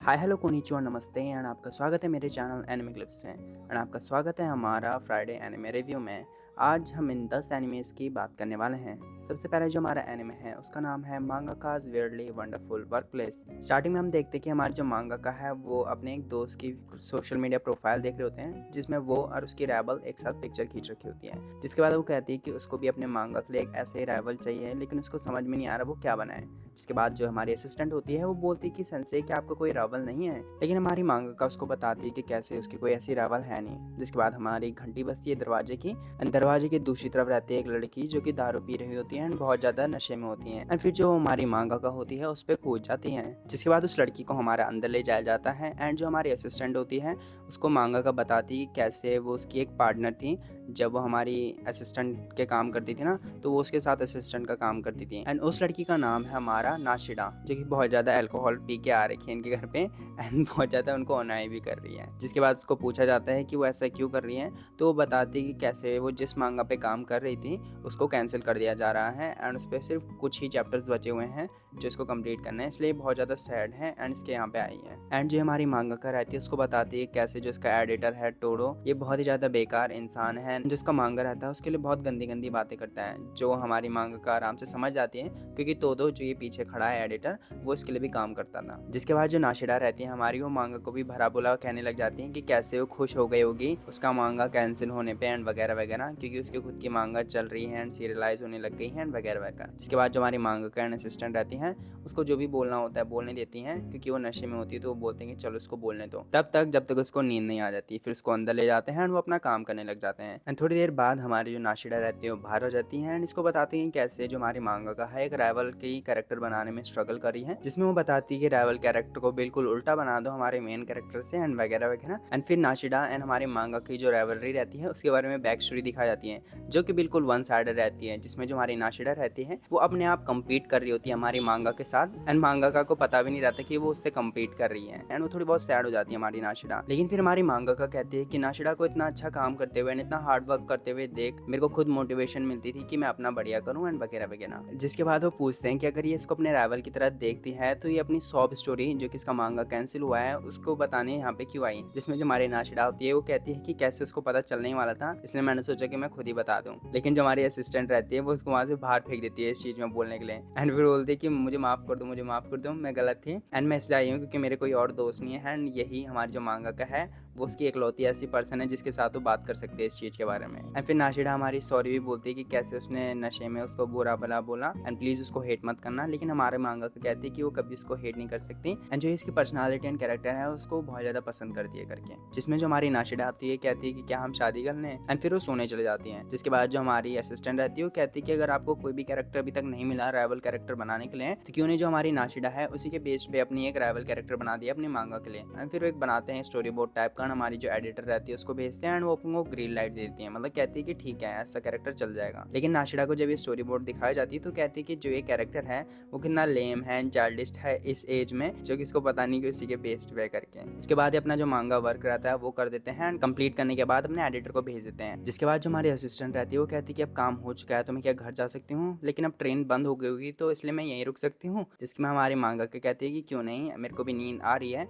Hi hello konnichiwa नमस्ते and आपका स्वागत है मेरे चैनल एनिमे क्लिप्स में एंड आपका स्वागत है हमारा फ्राइडे एनिमे रिव्यू में। आज हम इन 10 एनिमेस की बात करने वाले हैं। सबसे पहले जो हमारा एनिमे है उसका नाम है मांगाकास वियर्डली वंडरफुल वर्कप्लेस। स्टार्टिंग में हम देखते हैं कि हमारा जो मांगाका है वो अपने एक दोस्त की सोशल मीडिया प्रोफाइल देख रहे होते हैं जिसमें वो और उसकी राइवल एक साथ पिक्चर खींच रखी होती है। जिसके बाद वो कहती है कि उसको भी अपने मांगा के लिए एक ऐसे ही राइवल चाहिए लेकिन उसको समझ में नहीं आ रहा वो क्या बनाए। जिसके बाद जो हमारी असिस्टेंट होती है वो बोलती है कि सेंसे क्या आपका कोई रावल नहीं है, लेकिन हमारी मांगाका उसको बताती है कि कैसे उसकी कोई ऐसी रावल है नहीं। जिसके बाद हमारी घंटी बजती है दरवाजे की एंड दरवाजे की दूसरी तरफ रहती है एक लड़की जो कि दारू पी रही होती है एंड बहुत ज्यादा नशे में होती है एंड फिर जो हमारी मांगाका होती है उस पर कूद जाती है। जिसके बाद उस लड़की को हमारे अंदर ले जाया जाता है एंड जो हमारी असिस्टेंट होती है उसको मांगाका बताती है कि कैसे वो उसकी एक पार्टनर थी। जब वो हमारी असिस्टेंट के काम करती थी ना तो वो उसके साथ असिस्टेंट का काम करती थी एंड उस लड़की का नाम है हमारा नाशिडा, जो कि बहुत ज़्यादा अल्कोहल पी के आ रखी है इनके घर पे एंड बहुत ज़्यादा उनको अनाई भी कर रही है। जिसके बाद उसको पूछा जाता है कि वो ऐसा क्यों कर रही है तो वो बताती है कि कैसे वो जिस मांगा पे काम कर रही थी उसको कैंसिल कर दिया जा रहा है एंड उस पर सिर्फ कुछ ही चैप्टर्स बचे हुए हैं जो इसको कंप्लीट करना है, इसलिए बहुत ज़्यादा सैड है एंड इसके यहाँ पे आई है। एंड जो हमारी मांगाका रहती है उसको बताती है कैसे जो इसका एडिटर है टोडो ये बहुत ही ज़्यादा बेकार इंसान है, जिसका मांगा रहता है उसके लिए बहुत गंदी गंदी बातें करता है जो हमारी मांगाका आराम से समझ जाती है क्योंकि टोडो जो ये पीछे खड़ा है एडिटर वो इसके लिए भी काम करता था। जिसके बाद जो नाशिडा रहती है हमारी वो मांगा को भी भरा बुला कहने लग जाती है कि कैसे वो खुश हो गई होगी उसका मांगा कैंसिल होने पे एंड वगैरह वगैरह, क्योंकि उसकी खुद की मांगा चल रही है एंड सीरियलाइज होने लग गई है एंड वगैरह वगैरह। जिसके बाद जो हमारी मांगाका एंड असिस्टेंट रहती हैं उसको जो भी बोलना होता है बोलने देती हैं क्योंकि वो नशे में होती है तो वो बोलते हैं कि चलो उसको बोलने दो तब तक जब तक उसको नींद नहीं आ जाती। फिर उसको अंदर ले जाते हैं एंड वो अपना काम करने लग जाते हैं एंड थोड़ी देर बाद हमारी जो नाशिडा रहती है वो बाहर हो जाती है एंड इसको बताती हैं कैसे जो हमारी मांगाका है एक राइवल की कैरेक्टर बनाने में स्ट्रगल कर रही है, जिसमें वो बताती है कि राइवल कैरेक्टर को बिल्कुल उल्टा बना दो हमारे मेन कैरेक्टर से एंड वगैरह वगैरह। एंड फिर नाशिडा एंड हमारे मांगा की जो राइवलरी रहती है उसके बारे में बैक स्टोरी दिखाई जाती है जो कि बिल्कुल वन साइडेड रहती है, जिसमें जो हमारी नाशिडा रहती है वो अपने आप कम्पीट कर रही होती है हमारी मांगा के साथ एंड मांगाका को पता भी नहीं रहता कि वो उससे कम्पीट कर रही है एंड वो थोड़ी बहुत सैड हो जाती है हमारी नाशिडा। लेकिन फिर हमारी मांगाका कहती है कि नाशिडा को इतना अच्छा काम करते हुए इतना हार्ड वर्क करते हुए देख मेरे को खुद मोटिवेशन मिलती थी कि मैं अपना बढ़िया करूं एंड वगैरह वगैरह। जिसके बाद वो पूछते हैं कि अगर ये इसको अपने राइवल की तरह देखती है तो ये अपनी सॉब स्टोरी जो कि इसका मांगा कैंसिल हुआ है उसको बताने यहाँ पे क्यों आई, जिसमें जो हमारी नाशिडा होती है वो कहती है कि कैसे उसको पता चलने ही वाला था इसलिए मैंने सोचा कि मैं खुद ही बता दूं। लेकिन जो हमारी असिस्टेंट रहती है वो उसको वहां से बाहर फेंक देती है इस चीज में बोलने के लिए एंड फिर बोलती है कि मुझे माफ कर दो मुझे माफ कर दो मैं गलत थी एंड मैं इसलिए आई हूँ क्योंकि मेरे कोई और दोस्त नहीं है एंड यही हमारी जो मांगा का है वो उसकी इकलौती ऐसी पर्सन है जिसके साथ वो बात कर सकते हैं इस चीज के बारे में। एंड फिर नाशिडा हमारी सॉरी भी बोलती है कि कैसे उसने नशे में उसको बुरा भला बोला एंड प्लीज उसको हेट मत करना, लेकिन हमारे मांगा को कहती है कि वो कभी उसको हेट नहीं कर सकती एंड जो इसकी पर्सनालिटी एंड कैरेक्टर है उसको बहुत ज्यादा पसंद करती है करके। जिसमें जो हमारी नाशिडा आती है कहती है कि क्या हम शादी कर लें एंड फिर वो सोने चले जाती है। जिसके बाद जो हमारी असिस्टेंट रहती है वो कहती है कि अगर आपको कोई भी कैरेक्टर अभी तक नहीं मिला राइवल कैरेक्टर बनाने के लिए तो क्यों नहीं जो हमारी नाशिडा है उसी के बेस पे अपनी एक राइवल कैरेक्टर बना दिया अपनी मांगा के लिए। एंड फिर वो एक बनाते हैं स्टोरी बोर्ड टाइप का, हमारी जो एडिटर रहती है उसको भेजते हैं एंड वो अपन को ग्रीन लाइट देती है, मतलब कहती है कि ठीक है ऐसा कैरेक्टर चल जाएगा। लेकिन नाशिडा को जब ये स्टोरी बोर्ड दिखाई जाती है तो कहती है कि जो ये कैरेक्टर है वो कितना लेम है एंड चाइल्डिश है इस एज में, जो कि इसको पता नहीं कि उसी के बेस्ड वे करके। उसके बाद अपना जो मांगा वर्क रहता है वो कर देते हैं एंड कंप्लीट करने के बाद अपने एडिटर को भेज देते हैं। जिसके बाद जो हमारी असिस्टेंट रहती है वो कहती है कि अब काम हो चुका है तो मैं क्या घर जा सकती हूँ, लेकिन अब ट्रेन बंद हो गई होगी तो इसलिए मैं यहीं रुक सकती हूँ। जिसकी मैं हमारी मांगा के कहती है कि क्यों नहीं मेरे को भी नींद आ रही है,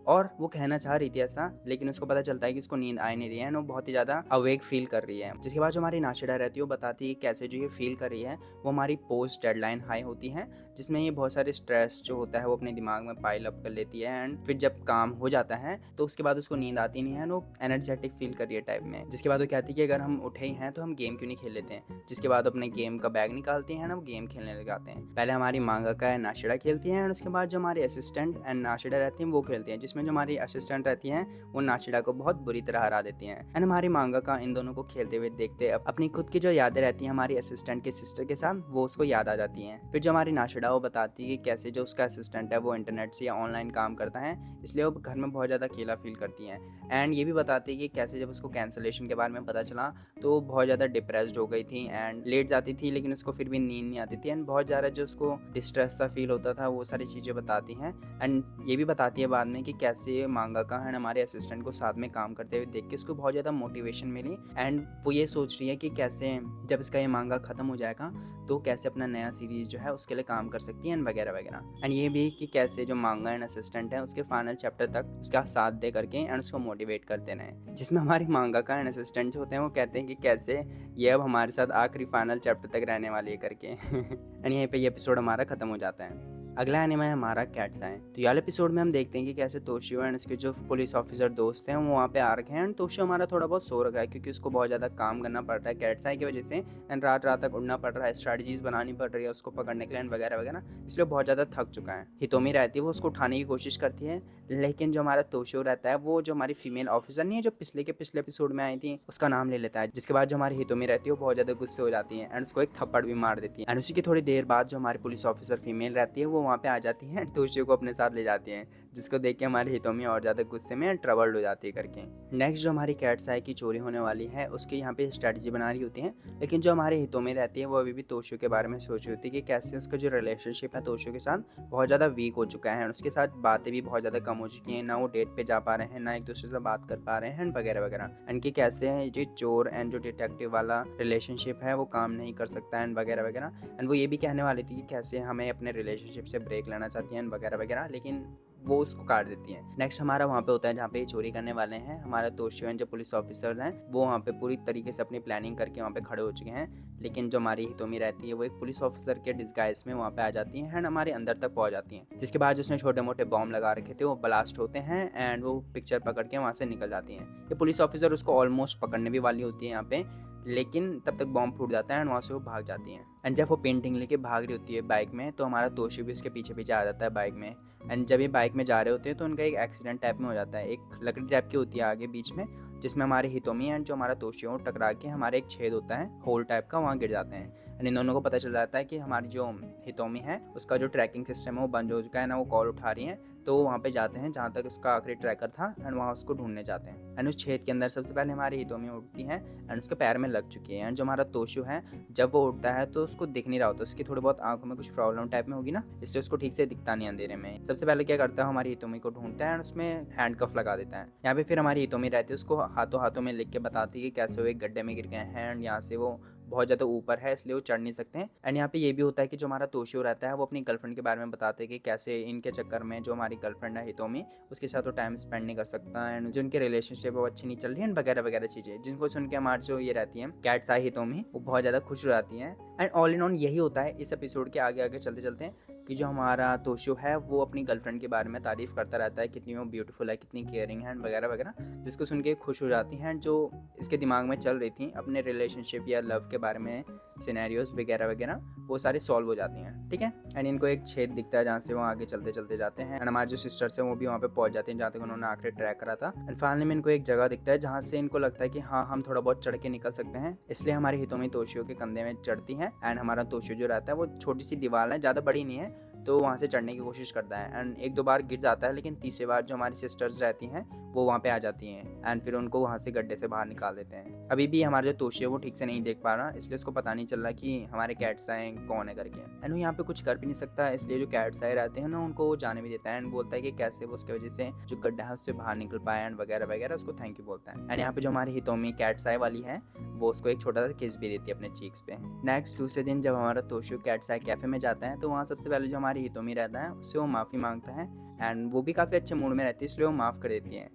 और वो कहना चाह रही थी ऐसा लेकिन उसको पता चलता है कि उसको नींद आ नहीं रही है, वो बहुत ही ज्यादा अवेक फील कर रही है। जिसके बाद जो हमारी नाशिडा रहती है वो बताती है कैसे जो ये फील कर रही है वो हमारी पोस्ट डेडलाइन हाई होती है, जिसमें ये बहुत सारे स्ट्रेस जो होता है वो अपने दिमाग में पाइल अप कर लेती है एंड फिर जब काम हो जाता है तो उसके बाद उसको नींद आती नहीं है, वो एनर्जेटिक फील कर रही है टाइप में। जिसके बाद वो कहती है कि अगर हम उठे ही हैं तो हम गेम क्यों नहीं खेल लेते हैं। जिसके बाद अपने गेम का बैग निकालते हैं ना वो गेम खेलने लग जाते हैं। पहले हमारी मांगा का नाशिडा खेलती है एंड उसके बाद जो हमारे असिस्टेंट एंड नाशिडा रहती हैं वो खेलती हैं, जिसमें जो हमारी असिस्टेंट रहती हैं वो नाशिडा को बहुत बुरी तरह हरा देती हैं एंड हमारी मांगा का इन दोनों को खेलते हुए देखते अपनी खुद की जो यादें रहती हैं हमारी असिस्टेंट के सिस्टर के साथ वो उसको याद आ जाती हैं। फिर जो हमारी नाशिडा वो बताती है कि कैसे जो उसका असिस्टेंट है वो इंटरनेट से या ऑनलाइन काम करता है इसलिए वो घर में बहुत ज़्यादा अकेला फील करती हैं एंड ये भी बताती है कि कैसे जब उसको कैंसलेशन के बारे में पता चला तो वो बहुत ज़्यादा डिप्रेस्ड हो गई थी एंड लेट जाती थी लेकिन उसको फिर भी नींद नहीं आती थी एंड बहुत ज़्यादा जो उसको डिस्ट्रेस सा फील होता था वो सारी चीज़ें बताती हैं। एंड ये भी बताती है बाद में कि कैसे मांगाका एंड हमारे असिस्टेंट को साथ में काम करते हुए देख के उसको बहुत ज़्यादा मोटिवेशन मिली एंड वो ये सोच रही है कि कैसे जब इसका ये मांगा ख़त्म हो जाएगा तो कैसे अपना नया सीरीज़ जो है उसके लिए काम कर सकती है एंड वगैरह वगैरह। एंड ये भी कि कैसे जो मांगा एंड असिस्टेंट है उसके फाइनल चैप्टर तक उसका साथ दे करके एंड उसको मोटिवेट करते रहें, जिसमें हमारी मांगाका एंड असिस्टेंट जो होते हैं वो कहते हैं कि कैसे ये अब हमारे साथ आखिरी फाइनल चैप्टर तक रहने वाली है करके एंड यहीं पे ये एपिसोड हमारा ख़त्म हो जाता है। अगला एनिमे है हमारा कैट्स आई। तो ये एपिसोड में हम देखते हैं कि कैसे तोशियो एंड उसके जो पुलिस ऑफिसर दोस्त हैं वो वहाँ पे आ रखे हैं एंड तोशियो हमारा थोड़ा बहुत सो रखा है क्योंकि उसको बहुत ज़्यादा काम करना पड़ रहा है कैट्स आई की वजह से एंड रात रात तक उड़ना पड़ रहा है, स्ट्रैटेजीज बनानी पड़ रही है उसको पकड़ने के लिए एंड वगैरह वगैरह, इसलिए बहुत ज़्यादा थक चुका है। हितोमी रहती है वो उसको उठाने की कोशिश करती है, लेकिन जो हमारा तोशियो रहता है वो जो हमारी फीमेल ऑफिसर नहीं है जो पिछले एपिसोड में आई थी उसका नाम ले लेता है, जिसके बाद जो हमारी हितोमी रहती है वो बहुत ज़्यादा गुस्से हो जाती है एंड उसको एक थप्पड़ भी मार देती है एंड उसी की थोड़ी देर बाद जो हमारी पुलिस ऑफिसर फीमेल रहती है वो वहाँ पे आ जाती है तोशियो को अपने साथ ले जाती हैं, जिसको देख के हमारी हितोमी और ज़्यादा गुस्से में ट्रबल्ड हो जाती है करके। नेक्स्ट जो हमारी कैट्स आई की चोरी होने वाली है उसके यहाँ पे स्ट्रैटेजी बना रही होती है, लेकिन जो हमारी हितोमी रहती है वो अभी भी तोशियो के बारे में सोच रही होती है कि कैसे उसका जो रिलेशनशिप है तोशियो के साथ बहुत ज़्यादा वीक हो चुका है, उसके साथ बातें भी बहुत ज़्यादा कम हो चुकी हैं, ना वो डेट पे जा पा रहे हैं ना एक दूसरे से बात कर पा रहे हैं वगैरह वगैरह, एंड कि कैसे है जो चोर एंड जो डिटेक्टिव वाला रिलेशनशिप है वो काम नहीं कर सकता एंड वगैरह वगैरह। एंड वो ये भी कहने वाली थी कि कैसे हमें अपने रिलेशनशिप से ब्रेक लेना चाहती हैं वगैरह वगैरह, लेकिन वो उसको काट देती हैं। नेक्स्ट हमारा वहाँ पे होता है जहाँ पे ये चोरी करने वाले हैं, हमारा तोशियो एंड जो पुलिस ऑफिसर हैं वो वहाँ पे पूरी तरीके से अपनी प्लानिंग करके वहाँ पे खड़े हो चुके हैं, लेकिन जो हमारी हितोमी रहती है वो एक पुलिस ऑफिसर के डिस्गाइज में वहाँ पे आ जाती हैं एंड हमारे अंदर तक पहुँच जाती हैं, जिसके बाद उसने छोटे मोटे बॉम्ब लगा रखे थे वो ब्लास्ट होते हैं एंड वो पिक्चर पकड़ के वहाँ से निकल जाती हैं। ये पुलिस ऑफिसर उसको ऑलमोस्ट पकड़ने भी वाली होती है यहाँ पे, लेकिन तब तक बॉम्ब फूट जाता है एंड वहाँ से वो भाग जाती हैं। एंड जब वो पेंटिंग लेके भाग रही होती है बाइक में तो हमारा तोशियो भी उसके पीछे पीछे आ जाता है बाइक में, एंड जब ये बाइक में जा रहे होते हैं तो उनका एक एक्सीडेंट टाइप में हो जाता है, एक लकड़ी टाइप की होती है आगे बीच में, जिसमें हमारे हितोमी एंड जो हमारा तोशियो टकरा के हमारे एक छेद होता है होल टाइप का वहाँ गिर जाते हैं एंड इन दोनों को पता चल जाता है कि हमारी जो हितोमी है उसका जो ट्रैकिंग सिस्टम है वो बंद हो चुका है ना वो कॉल उठा रही है, तो वहाँ पे जाते हैं जहाँ तक उसका आखिरी ट्रैकर था एंड वहाँ उसको ढूंढने जाते हैं एंड उस छेद के अंदर सबसे पहले हमारी हितोमी उठती है एंड उसके पैर में लग चुकी है एंड जो हमारा तोशियो है जब वो उठता है तो उसको दिख नहीं रहा होता, उसकी थोड़ी बहुत आंखों में कुछ प्रॉब्लम टाइप में होगी ना, इसलिए उसको ठीक से दिखता नहीं अंधेरे में। सबसे पहले क्या करता है हमारी हितोमी को ढूंढता है एंड उसमें हैंडकफ लगा देता है। यहाँ पे फिर हमारी हितोमी रहती है उसको हाथों हाथों में लिख के बताती है कि कैसे वो एक गड्ढे में गिर गए हैं एंड यहाँ से वो बहुत ज़्यादा ऊपर है इसलिए वो चढ़ नहीं सकते हैं। एंड यहाँ पे ये भी होता है कि जो हमारा तोशियो रहता है वो अपनी गर्लफ्रेंड के बारे में बताते हैं कि कैसे इनके चक्कर में जो हमारी गर्लफ्रेंड है हितोमी उसके साथ वो टाइम स्पेंड नहीं कर सकता एंड जो उनकी रिलेशनशिप है वो अच्छी नहीं चल रही है वगैरह वगैरह चीज़ें, जिनको सुन के हमारी जो ये रहती है कैट्स आई हितोमी वो बहुत ज़्यादा खुश हो जाती हैं। एंड ऑल इन ऑल यही होता है इस एपिसोड के आगे आगे चलते चलते कि जो हमारा तोशियो है वो अपनी गर्लफ्रेंड के बारे में तारीफ़ करता रहता है कितनी वो ब्यूटीफुल है कितनी केयरिंग है वगैरह वगैरह, जिसको सुन के खुश हो जाती हैं। जो इसके दिमाग में चल रही थी अपने रिलेशनशिप या लव के बारे में सिनेरियोज वगैरह वगैरह वो सारी सॉल्व हो जाती हैं, ठीक है। एंड इनको एक छेद दिखता है जहाँ से वो आगे चलते चलते जाते हैं एंड हमारे जो सिस्टर्स हैं वो भी वहाँ पे पहुँच जाते हैं जहाँ तक उन्होंने आखिरी ट्रैक करा था एंड फाइनली में इनको एक जगह दिखता है जहाँ से इनको लगता है कि हाँ हम थोड़ा बहुत चढ़ के निकल सकते हैं, इसलिए हमारी हितोमी तोशियो के कंधे में चढ़ती है एंड हमारा तोशियो जो रहता है वो छोटी सी दीवार है ज़्यादा बड़ी नहीं है तो वहाँ से चढ़ने की कोशिश करता है एंड एक दो बार गिर जाता है, लेकिन तीसरी बार जो हमारी सिस्टर्स रहती हैं वो वहाँ पे आ जाती हैं एंड फिर उनको वहाँ से गड्ढे से बाहर निकाल देते हैं। अभी भी हमारा जो तोशियो वो ठीक से नहीं देख पा रहा इसलिए उसको पता नहीं चल रहा कि हमारे कैट्स आए कौन है करके एंड वो यहाँ पे कुछ कर भी नहीं सकता, इसलिए जो कैट्स आए रहते हैं ना उनको वो जाने भी देता है एंड बोलता है कि कैसे वो उसकी वजह से जो गड्ढा है उससे बाहर निकल पाए एंड वगैरह वगैरह, उसको थैंक यू बोलता है। एंड यहाँ पे जो हमारी हितोमी कैट्स आए वाली है वो उसको एक छोटा सा किस भी देती है अपने चीक्स पे। नेक्स्ट दूसरे दिन जब हमारा तोशियो कैट्स आए कैफे में जाता है तो वहाँ सबसे पहले जो हमारी हितोमी रहता है उससे वो माफ़ी मांगता है एंड वो भी काफ़ी अच्छे मूड में रहती है इसलिए वो माफ़ कर देती है,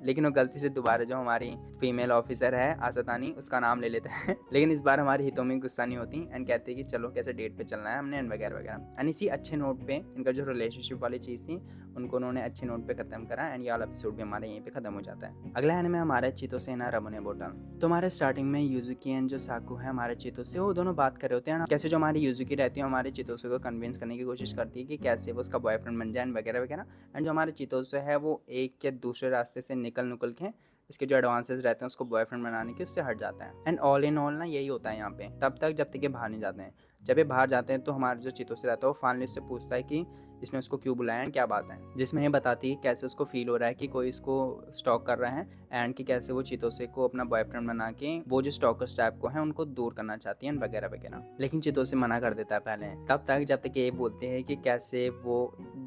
लेकिन वो गलती से दोबारा जो हमारी फीमेल ऑफिसर है आसातानी उसका नाम ले लेता है लेकिन इस बार हमारी हितोमी गुस्सा नहीं होती एंड कहती है कि चलो कैसे डेट पे चलना है हमने एंड वगैरह वगैरह। एंड इसी अच्छे नोट पे इनका जो रिलेशनशिप वाली चीज़ थी उनको उन्होंने अच्छे नोट पे ख़त्म करा एंड ये वाला एपिसोड भी हमारे यहीं पे ख़त्म हो जाता है। अगला एनिमे हमारा चितो ना रमोने बोटल। तो हमारे स्टार्टिंग में यूजुकी एंड जो साकू है हमारे चितो से वो दोनों बात कर रहे होते हैं कैसे जो हमारी यूजुकी रहती है हमारे चितोसे को कन्विंस करने की कोशिश करती है कि कैसे वो उसका बॉयफ्रेंड बन जाए एंड वगैरह वगैरह। एंड जो हमारे चितोसे है वो एक या दूसरे रास्ते से निकल के इसके जो एडवांसेस रहते हैं उसको बॉयफ्रेंड बनाने के उससे हट जाता है। एंड ऑल इन ऑल ना यही होता है यहाँ पे तब तक जब तक ये बाहर नहीं जाते हैं। जब ये बाहर जाते हैं तो हमारा जो चितो से रहता है वो फाइनली उससे पूछता है कि इसने उसको क्यों बुलाया एंड क्या बात है, जिसमें ये बताती है कैसे उसको फील हो रहा है कि कोई इसको स्टॉक कर रहा है एंड कि कैसे वो चितोसे को अपना बॉयफ्रेंड बना के वो जो स्टॉकर्स टाइप को है उनको दूर करना चाहती है वगैरह वगैरह। लेकिन चितोसे मना कर देता है पहले, तब तक जब तक ये बोलते हैं कि कैसे वो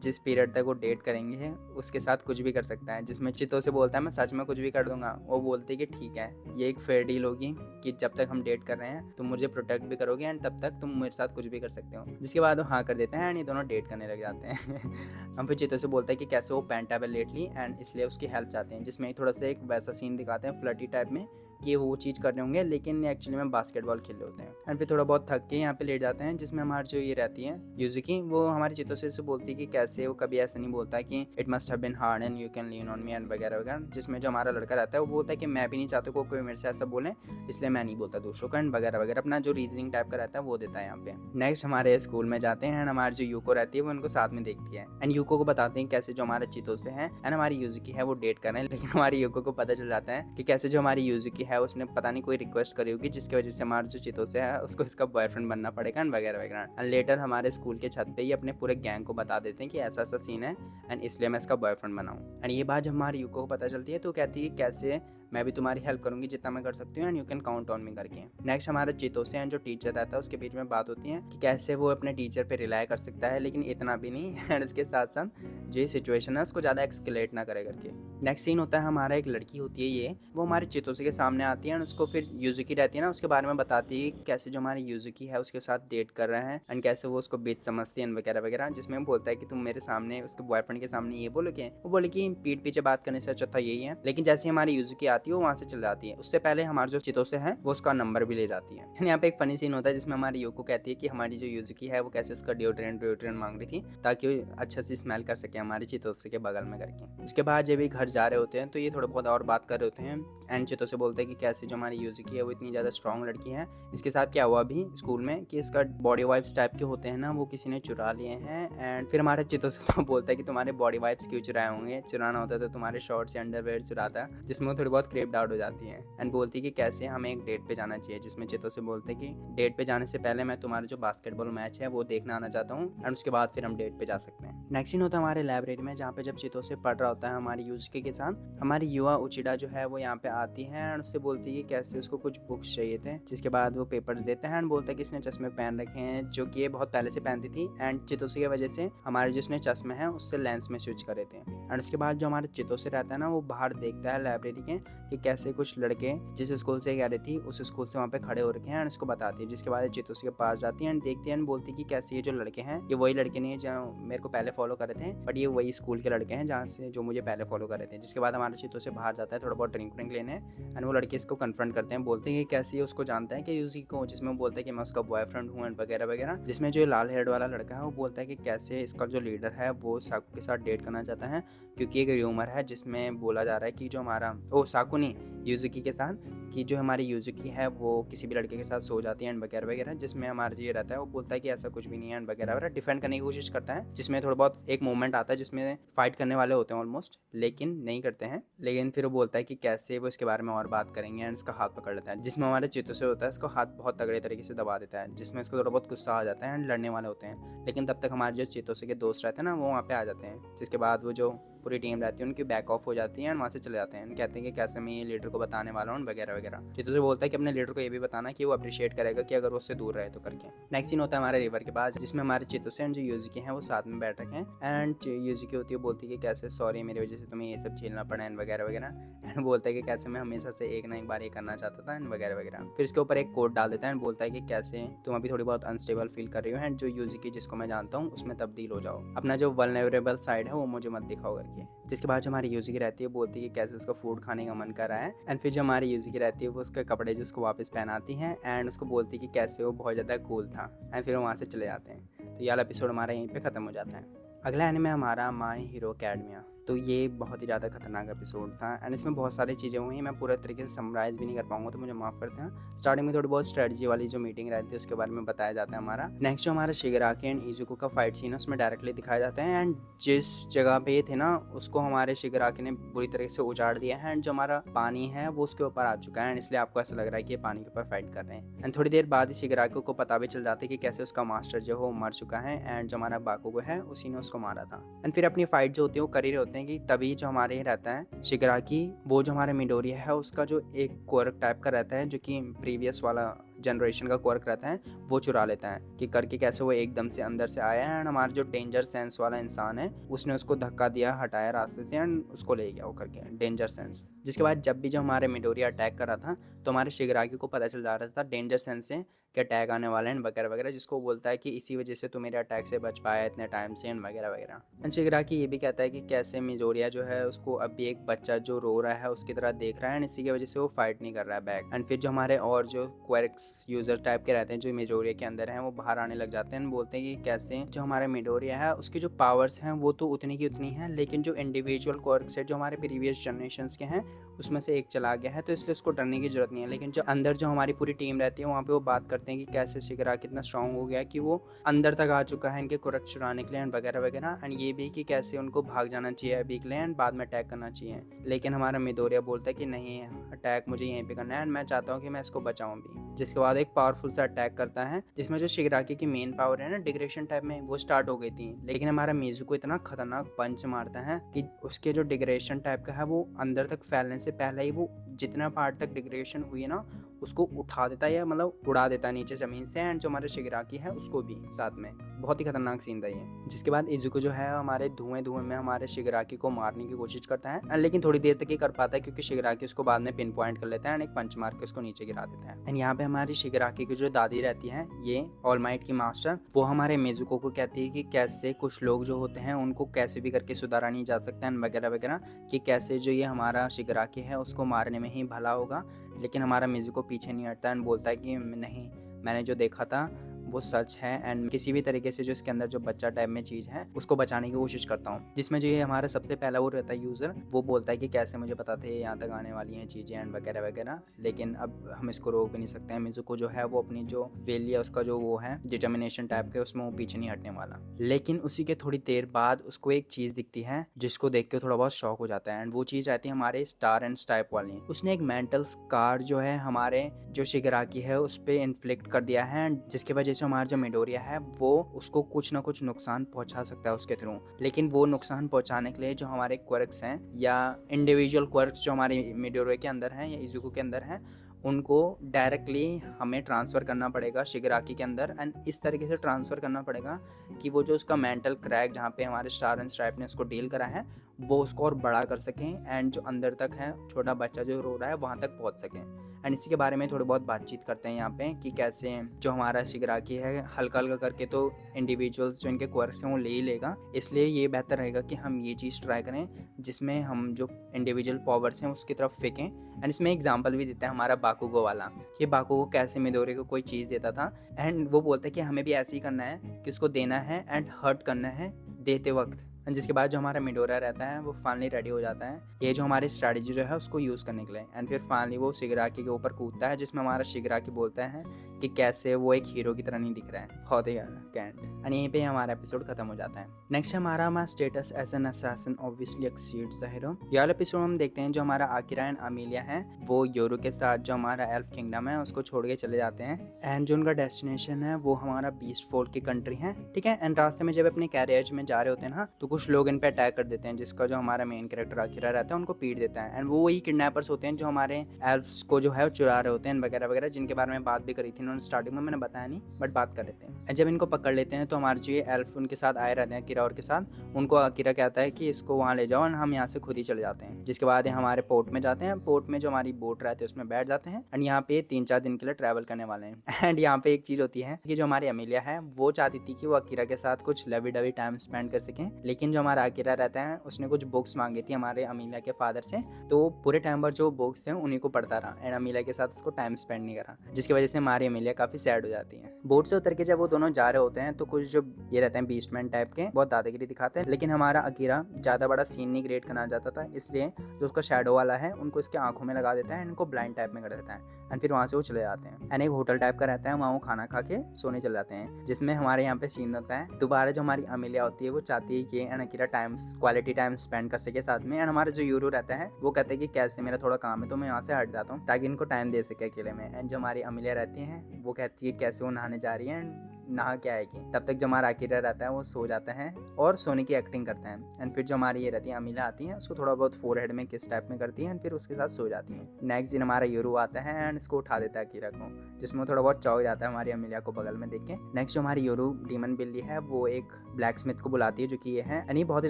जिस पीरियड तक वो डेट करेंगे उसके साथ कुछ भी कर सकता है, जिसमें चितोसे बोलता है मैं सच में कुछ भी कर दूंगा। वो बोलते हैं कि ठीक है, ये एक फेयर डील होगी कि जब तक हम डेट कर रहे हैं तुम मुझे प्रोटेक्ट भी करोगे एंड तब तक तुम मेरे साथ कुछ भी कर सकते हो। जिसके बाद वो हाँ कर देते हैं एंड ये दोनों डेट करने लग जाते हैं। हम फिर चितोसे बोलता है कि कैसे वो पेंटाबलेटली एंड इसलिए उसकी हेल्प चाहते हैं, जिसमें थोड़ा सा एक वैसा सीन दिखाते हैं फ्लर्टी टाइप में कि वो चीज़ कर रहे होंगे लेकिन एक्चुअली में बास्केटबॉल खेल रहे होते हैं। एंड फिर थोड़ा बहुत थक के यहाँ पे लेट जाते हैं, जिसमें हमारी जो ये रहती है यूजुकी, वो हमारी चितोसे से बोलती है कि कैसे वो कभी ऐसा नहीं बोलता कि it must have been hard and you can lean on me and वगैरह वगैरह। जिसमें जो हमारा लड़का रहता है वो बोलता है कि मैं भी नहीं चाहता कोई मेरे से ऐसा बोले, इसलिए मैं नहीं बोलता दूसरों का एंड वगैरह वगैरह। अपना जो रीजनिंग टाइप का रहता है वो देता है यहाँ पे। नेक्स्ट हमारे स्कूल में जाते हैं एंड हमारी जो यूको रहती है वो उनको साथ में देखती है एंड यूको को बताते हैं कैसे जो हमारे चितोसे हैं एंड हमारी यूजुकी है वो डेट कर रहे हैं। लेकिन हमारी यूको को पता चल जाता है कि कैसे जो हमारी यूजुकी है उसने पता नहीं कोई रिक्वेस्ट करी होगी जिसकी वजह से हमारा जो चितोसे है उसको इसका बॉयफ्रेंड बनना पड़ेगा एंड वगैरह वगैरह। एंड लेटर हमारे स्कूल के छत पे ही अपने पूरे गैंग को बता देते हैं कि ऐसा ऐसा सीन है एंड इसलिए मैं इसका बॉयफ्रेंड बनाऊं। एंड ये बात जब हमारी यूको को पता चलती है तो कहती है कैसे मैं भी तुम्हारी हेल्प करूंगी जितना मैं कर सकती हूँ and you can count on me करके। नेक्स्ट हमारा चितोसे एंड जो टीचर रहता है उसके बीच में बात होती है कि कैसे वो अपने टीचर पे रिलाई कर सकता है लेकिन इतना भी नहीं एंड उसके साथ साथ जो सिचुएशन है उसको ज़्यादा एक्सकेलेट ना करे करके। नेक्स्ट सीन होता है हमारा, एक लड़की होती है ये, वो हमारे चितोसे के सामने आती है एंड उसको फिर यूजुकी रहती है ना उसके बारे में बताती है कैसे जो हमारी यूजुकी है उसके साथ डेट कर रहे हैं एंड कैसे वो उसको बेच समझती है वगैरह वगैरह। जिसमें वो बोलता है कि तुम मेरे सामने उसके बॉयफ्रेंड के सामने ये बोलो कि वो बोले कि पीठ पीछे बात करने से अच्छा था यही है। लेकिन जैसे ही हमारी यूजुकी आती है वो वहाँ से चल जाती है, उससे पहले हमारे जो चितोसे है वो उसका नंबर भी ले जाती है। यहाँ पे एक फनी सीन होता है जिसमें हमारी यूको कहती है कि हमारी जो यूजुकी है वो कैसे उसका डिओड्रेंट मांग रही थी ताकि वो अच्छा से स्मेल कर सके हमारे चितोसे के बगल में करके। उसके बाद जब ये घर जा रहे होते हैं तो ये थोड़ा बहुत और बात कर रहे होते हैं एंड चितोसे बोलते हैं कि कैसे जो हमारी यूजुकी है वो इतनी ज़्यादा स्ट्रॉन्ग लड़की है, इसके साथ क्या हुआ अभी स्कूल में कि इसका बॉडी वाइप्स टाइप के होते हैं ना वो किसी ने चुरा लिए हैं। एंड फिर हमारे चितोसे तो बोलता है कि तुम्हारे बॉडी वाइप्स क्यों चुराए होंगे, चुराना होता तो तुम्हारे शॉर्ट्स या अंडरवेयर चुराता। जिसमें वो थोड़ी बहुत क्रेप्ड आउट हो जाती है एंड बोलती है कि कैसे हमें एक डेट पे जाना चाहिए। जिसमें चितोसे बोलते हैं कि डेट पे जाने से पहले मैं तुम्हारा जो बास्केटबॉल मैच है वो देखना आना चाहता हूँ एंड उसके बाद फिर हम डेट पे जा सकते हैं। नेक्स्ट सीन होता है हमारे लाइब्रेरी में जहाँ पे जब चितोसे पढ़ रहा होता है हमारी यूजुकी के साथ, हमारी युवा उचिडा जो है वो यहाँ पे आती है एंड उससे बोलती है कैसे उसको कुछ बुक्स चाहिए थे। जिसके बाद वो पेपर्स देते हैं एंड बोलता है कि इसने चश्मे पहन रखे हैं जो कि ये बहुत पहले से पहनती थी एंड चितोसे की वजह से हमारे जिसने चश्मे हैं उससे लेंस में स्विच करे थे। एंड उसके बाद जो हमारे चितोसे रहता है ना वो बाहर देखता है लाइब्रेरी के कि कैसे कुछ लड़के जिस स्कूल से कह रही थी उस स्कूल से वहाँ पे खड़े हो रखे हैं एंड उसको बताती है। जिसके बाद चितोसे के पास जाती है एंड देखती है एंड बोलती है कि कैसे ये जो लड़के हैं ये वही लड़के नहीं है जो मेरे को पहले फॉलो कर रहे थे, बट ये वही स्कूल के लड़के हैं जहाँ से जो मुझे पहले फॉलो कर रहे थे। जिसके बाद हमारे चितोसे बाहर जाता है थोड़ा बहुत ड्रिंक लेने एंड वो लड़के इसको कन्फ्रंट करते हैं, बोलते हैं कि कैसे ये उसको जानता है कि यूजुकी को, जिसमें वो बोलता है कि मैं उसका बॉयफ्रेंड हूँ एंड वगैरह वगैरह। जिसमें जो लाल हेयर वाला लड़का है वो बोलता है कि कैसे इसका जो लीडर है वो साकू के साथ डेट करना चाहता है क्योंकि एक र्यूमर है जिसमें बोला जा रहा है कि जो हमारा साकू नहीं यूजुकी के साथ कि जो हमारी यूजुकी है वो किसी भी लड़के के साथ सो जाती है एंड वगैरह वगैरह। जिसमें हमारा जो ये रहता है वो बोलता है कि ऐसा कुछ भी नहीं है एंड वगैरह वगैरह, डिफेंड करने की कोशिश करता है। जिसमें थोड़ा बहुत एक मोमेंट आता है जिसमें फाइट करने वाले होते हैं ऑलमोस्ट, लेकिन नहीं करते हैं। लेकिन फिर वो बोलता है कि कैसे वो इसके बारे में और बात करेंगे एंड इसका हाथ पकड़ लेता है। जिसमें हमारे चितोसे होता है इसको हाथ बहुत तगड़े तरीके से दबा देता है, जिसमें इसको थोड़ा बहुत गुस्सा आ जाता है एंड लड़ने वाले होते हैं। लेकिन तब तक हमारे जो चितोसे के दोस्त रहते हैं ना वो वहाँ पे आ जाते हैं। जिसके बाद वो जो पूरी टीम रहती है उनकी बैक ऑफ हो जाती है एंड वहाँ से चले जाते हैं। कहते हैं कि कैसे मैं ये लीडर को बताने वाला हूँ वगैरह वगैरह। चितोसे बोलता है कि अपने लीडर को ये भी बताना कि वो अप्रिशिएट करेगा कि अगर वो उससे दूर रहे तो करके। नेक्स्ट सीन होता है हमारे रिवर के पास जिसमें हमारे चितोसे एंड जो यूजुकी हैं वो साथ में बैठ रखे हैं एंड यूजुकी होती है बोलती है कि कैसे सॉरी मेरी वजह से तुम्हें ये सब झेलना पड़ा एंड वगैरह वगैरह। एंड बोलता है कि कैसे मैं हमेशा से एक ना एक बार ये करना चाहता था एंड वगैरह वगैरह। फिर इसके ऊपर एक कोट डाल देता है एंड बोलता है कि कैसे तुम अभी थोड़ी बहुत अनस्टेबल फील कर रही हो एंड जो यूजुकी जिसको मैं जानता हूँ उसमें तब्दील हो जाओ, अपना जो वल्नरेबल साइड है वो मुझे मत दिखाओ करके। जिसके बाद हमारी यूजुकी रहती है बोलती है कि कैसे उसका फूड खाने का मन कर रहा है एंड फिर जो हमारी यूजुकी रहती है वो उसके कपड़े जो उसको वापस पहनाती हैं एंड उसको बोलती है कि कैसे वो बहुत ज़्यादा कूल था एंड फिर वो वहाँ से चले जाते हैं। तो ये वाला एपिसोड हमारा यहीं पे ख़त्म हो जाता है। अगला एनिमे हमारा माय हीरो एकेडमिया। तो ये बहुत ही ज़्यादा खतरनाक एपिसोड था एंड इसमें बहुत सारी चीज़ें हुई, मैं पूरा तरीके से समराइज़ भी नहीं कर पाऊंगा, तो मुझे माफ़ करते हैं। स्टार्टिंग में थोड़ी बहुत स्ट्रेटजी वाली जो मीटिंग रहती है उसके बारे में बताया जाता है हमारा। नेक्स्ट जो हमारा शिगराकी एंड इजुको का फाइट सीन है उसमें डायरेक्टली दिखाया जाता है एंड जिस जगह पे ये थे ना उसको हमारे शिगराकी ने बुरी तरह से उजाड़ दिया है एंड जो हमारा पानी है वो उसके ऊपर आ चुका है एंड इसलिए आपको ऐसा लग रहा है कि ये पानी के ऊपर फाइट कर रहे हैं। एंड थोड़ी देर बाद ही शिगराकी को पता भी चल जाता है कि कैसे उसका मास्टर जो है वो मर चुका है एंड जो हमारा बाकुगो है उसी ने उसको मारा था। एंड फिर अपनी फाइट जो होती है वो कर ही रहे होते हैं कि तभी जो हमारे ही रहता है शिगराकी, वो जो हमारे मिडोरिया है उसका जो एक क्वर्क टाइप का रहता है जो कि प्रीवियस वाला जनरेशन का क्वर्क रहता है वो चुरा लेता है कि करके कैसे वो एकदम से अंदर से आया है एंड हमारा जो डेंजर सेंस वाला इंसान है उसने उसको धक्का दिया, हटाया रास्ते से एंड उसको ले गया वो करके डेंजर सेंस। जिसके बाद जब भी जो हमारे मिडोरिया अटैक कर रहा था तो हमारे शिगराकी को पता चल जा रहा था डेंजर सेंस से कि अटैक आने वाला है वगैरह वगैरह, जिसको वो बोलता है कि इसी वजह से तो मेरे अटैक से बच पाया इतने टाइम से वगैरह वगैरह। एंड शिगराकी ये भी कहता है कि कैसे मिडोरिया जो है उसको अभी एक बच्चा जो रो रहा है उसकी तरह देख रहा है एंड इसी की वजह से वो फाइट नहीं कर रहा है बैक। एंड फिर जो हमारे और जो क्वेरिक्स यूजर टाइप के रहते हैं जो मिडोरिया के अंदर हैं वो बाहर आने लग जाते हैं, बोलते हैं कि कैसे जो हमारा मिडोरिया है उसकी जो पावर्स हैं वो तो उतनी की उतनी हैं, लेकिन जो इंडिविजुअल क्वेरिक्स है जो हमारे प्रीवियस जनरेशंस के हैं उसमें से एक चला गया है तो इसलिए उसको डरने की जरूरत नहीं है। लेकिन जो अंदर जो हमारी पूरी टीम रहती है वहाँ पे वो बात करते हैं कि कैसे शिगराकी कितना स्ट्रांग हो गया कि वो अंदर तक आ चुका है इनके क्वेरिक चुराने के लिए एंड वगैरह वगैरह। एंड ये भी कि कैसे उनको भाग जाना चाहिए अभी के लिए एंड बाद में अटैक करना चाहिए, लेकिन हमारा मिडोरिया बोलता है कि नहीं, अटैक मुझे यहीं पे करना है एंड मैं चाहता हूँ कि मैं इसको बचाऊं भी। जिसके बाद एक पावरफुल सा अटैक करता है जिसमें जो शिगराकी की मेन पावर है ना डिग्रेशन टाइप में वो स्टार्ट हो गई थी, लेकिन हमारा मिजुको इतना खतरनाक पंच मारता है कि उसके जो डिग्रेशन टाइप का है वो अंदर तक फैलने से पहले ही वो जितना पार्ट तक डिग्रेशन हुई है ना उसको उठा देता है या मतलब उड़ा देता है नीचे ज़मीन से एंड जो हमारे शिगराकी है उसको भी साथ में। बहुत ही खतरनाक सीन था ये। जिसके बाद इजुको जो है हमारे धुएं धुएं में हमारे शिगराकी को मारने की कोशिश करता है लेकिन थोड़ी देर तक ही कर पाता है क्योंकि शिगराकी उसको बाद में पिन पॉइंट कर लेता है एंड एक पंच मार के उसको नीचे गिरा देता है। एंड यहाँ पे हमारी शिगराकी की जो दादी रहती है ये ऑल माइट की मास्टर, वो हमारे मिजुको को कहती है कि कैसे कुछ लोग जो होते हैं उनको कैसे भी करके सुधारा नहीं जा सकता एंड वगैरह वगैरह, कि कैसे जो ये हमारा शिगराकी है उसको मारने में ही भला होगा। लेकिन हमारा मिजुको पीछे नहीं हटता एंड बोलता है कि नहीं, मैंने जो देखा था वो सच है एंड किसी भी तरीके से जो इसके अंदर जो बच्चा टाइप में चीज़ है उसको बचाने की कोशिश करता हूँ। जिसमें जो ये हमारा सबसे पहला वो रहता है यूज़र, वो बोलता है कि कैसे मुझे पता थे यहाँ तक आने वाली हैं चीज़ें एंड वगैरह वगैरह, लेकिन अब हम इसको रोक भी नहीं सकते हैं। मिजुको जो है वो अपनी जो वेली है उसका जो वो है डिटर्मिनेशन टाइप के उसमें वो पीछे नहीं हटने वाला। लेकिन उसी के थोड़ी देर बाद उसको एक चीज़ दिखती है जिसको देख के थोड़ा बहुत शॉक हो जाता है एंड वो चीज़ रहती है हमारे स्टार एंड स्ट्राइप वाली। उसने एक मेंटल स्कार जो है हमारे जो शिगराकी है उस पर इन्फ्लिक्ट कर दिया है जिसकी वजह से हमारा जो मिडोरिया है वो उसको कुछ ना कुछ नुकसान पहुंचा सकता है उसके थ्रू। लेकिन वो नुकसान पहुंचाने के लिए जो हमारे क्वर्क्स हैं या इंडिविजुअल क्वर्क्स जो हमारे मिडोरिया के अंदर हैं या इजुको के अंदर हैं उनको डायरेक्टली हमें ट्रांसफ़र करना पड़ेगा शिगराकी के अंदर एंड इस तरीके से ट्रांसफ़र करना पड़ेगा कि वो जो उसका मेंटल क्रैक जहाँ पे हमारे स्टार एंड स्ट्राइप ने उसको डील करा है वो उसको और बड़ा कर सकें एंड जो अंदर तक है छोटा बच्चा जो रो रहा है वहाँ तक पहुँच सकें। एंड इसी के बारे में थोड़ी बहुत बातचीत करते हैं यहाँ पे कि कैसे जो हमारा शिगराकी है हल्का हल्का करके तो इंडिविजुअल्स जो इनके क्वर्क्स हैं वो ले ही लेगा, इसलिए ये बेहतर रहेगा कि हम ये चीज़ ट्राई करें जिसमें हम जो इंडिविजुअल पावर्स हैं उसकी तरफ फेंकें। एंड इसमें एग्जांपल भी देता है हमारा बाकुगो वाला कि बाकुगो कैसे मिडोरिया को कोई चीज़ देता था एंड वो बोलता है कि हमें भी ऐसे ही करना है कि उसको देना है एंड हर्ट करना है देते वक्त। जिसके बाद जो हमारा मिडोरिया रहता है वो फाइनली रेडी हो जाता है ये जो हमारी स्ट्रैटेजी जो है उसको यूज़ करने के लिए एंड फिर फाइनली वो शिगराकी के ऊपर कूदता है जिसमें हमारा शिगराकी बोलता है कि कैसे वो एक हीरो की तरह नहीं दिख रहा है, बहुत ही कैंट। एंड यहीं पे हमारा एपिसोड खत्म हो जाता है। नेक्स्ट हमारा status as an assassin obviously exceeds the hero. ये वाला एपिसोड हम देखते हैं जो हमारा आकिरा एंड अमीलिया है वो योरू के साथ जो हमारा एल्फ किंगडम है उसको छोड़ के चले जाते हैं एंड जो उनका डेस्टिनेशन है वो हमारा बीस्ट फोल्ड की कंट्री है, ठीक है। एंड रास्ते में जब अपने कैरियर्स में जा रहे होते हैं ना तो कुछ लोग इन पे अटैक कर देते हैं जिसका जो हमारा मेन कैरेक्टर आकिरा रहता है उनको पीट देता है एंड वो वही किडनैपर्स होते हैं जो हमारे एल्फ्स को जो है चुरा रहे होते हैं वगैरह वगैरह, जिनके बारे में बात भी करी थी इन्होंने स्टार्टिंग में, मैंने बताया नहीं बट बात कर लेते हैं। जब इनको पकड़ लेते हैं तो हमारे जो ये एल्फ उनके साथ आए रहते हैं किरा और के साथ, उनको अकीरा कहता है कि इसको वहाँ ले जाओ और हम यहाँ से खुद ही चले जाते हैं। जिसके बाद हमारे पोर्ट में जाते हैं, पोर्ट में जो हमारी बोट रहती है उसमें बैठ जाते हैं एंड यहाँ पे 3-4 दिन के लिए ट्रैवल करने वाले हैं। एंड यहाँ पे एक चीज़ होती है कि जो हमारी अमीलिया है वो चाहती थी कि वो अकीरा के साथ कुछ लवी डवी टाइम स्पेंड कर सकें, लेकिन लेकिन जो हमारा अकीरा रहता है उसने कुछ बुक्स मांगी थी हमारे अमीला के फादर से, तो पूरे टाइम पर जो बुक्स थे उन्हीं को पढ़ता रहा एंड अमीला के साथ उसको टाइम स्पेंड नहीं करा, जिसकी वजह से हमारी अमीलिया काफ़ी सैड हो जाती है। बोट से उतर के जब वो दोनों जा रहे होते हैं तो कुछ जो ये रहते हैं बीस्टमैन टाइप के बहुत दादागिरी दिखाते हैं, लेकिन हमारा अकीरा ज़्यादा बड़ा सीन नहीं क्रिएट करना चाहता था, इसलिए जो उसका शैडो वाला है उनको इसके आंखों में लगा देता है, इनको ब्लाइंड टाइप में कर देता है एंड फिर वहाँ से वो चले जाते हैं एंड एक होटल टाइप का रहता है, वहाँ वो खाना खा के सोने चले जाते हैं, जिसमें हमारे यहाँ पे सीन होता है दोबारा जो हमारी अमीलिया होती है वो चाहती है कि and Akira quality time spend कर सके साथ में, एंड हमारा जो यूरो रहता है वो कहते हैं कि कैसे मेरा थोड़ा काम है तो मैं यहाँ से हट जाता हूँ ताकि इनको टाइम दे सके अकेले में, एंड जो हमारी अमीलिया रहती है वो कहती है कैसे वो नहाने जा रही है एंड नहा के आएगी, तब तक जो हमारा अकीरा रहता है वो सो जाता है और सोने की एक्टिंग करता है एंड फिर जो हमारी ये रहती है अमीला आती है उसको थोड़ा बहुत फोरहेड में किस टाइप में करती है एंड फिर उसके साथ सो जाती है। नेक्स्ट दिन हमारा यूरो आता है एंड इसको उठा देता है अकीरा को, जिसमें थोड़ा बहुत चौंक जाता है हमारी अमीलिया को बगल में देख के। नेक्स्ट जो हमारी यूरो डीमन बिल्ली है वो एक ब्लैक स्मिथ को बुलाती है जो कि ये है एंड ये बहुत ही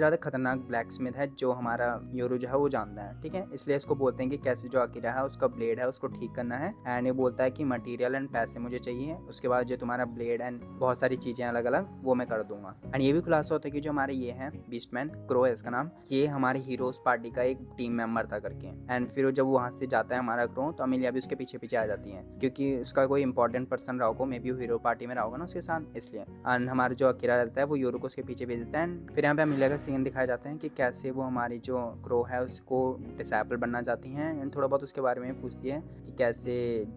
ज़्यादा खतरनाक ब्लैक स्मिथ है जो हमारा यूरो जो है वो जानता है, ठीक है, इसलिए इसको बोलते हैं कि कैसे जो अकीरा है उसका ब्लेड है उसको ठीक करना है एंड ये बोलता है कि मटीरियल एंड पैसे मुझे चाहिए, उसके बाद जो तुम्हारा ब्लेड एंड बहुत सारी चीज़ें अलग अलग वो मैं कर दूंगा। एंड ये भी खुलासा होता है कि जो हमारे ये है बीस्टमैन क्रो है इसका नाम, ये हमारे हीरोज पार्टी का एक टीम मेंबर था करके, एंड फिर जब वहाँ से जाता है हमारा क्रो तो अमीलिया भी उसके पीछे पीछे आ जाती है क्योंकि उसका कोई इंपॉर्टेंट पर्सन रहा होगा, मे बी हीरो पार्टी में रहा होगा ना उसके साथ, इसलिए। एंड हमारा जो अकीरा रहता है वो यूरो को उसके पीछे भेज देता है। फिर यहाँ पे अमीलिया का सीन दिखाया जाता है कि कैसे वो हमारी जो क्रो है उसको डिसेबल बनना चाहती हैं एंड थोड़ा बहुत उसके बारे में पूछती है कि कैसे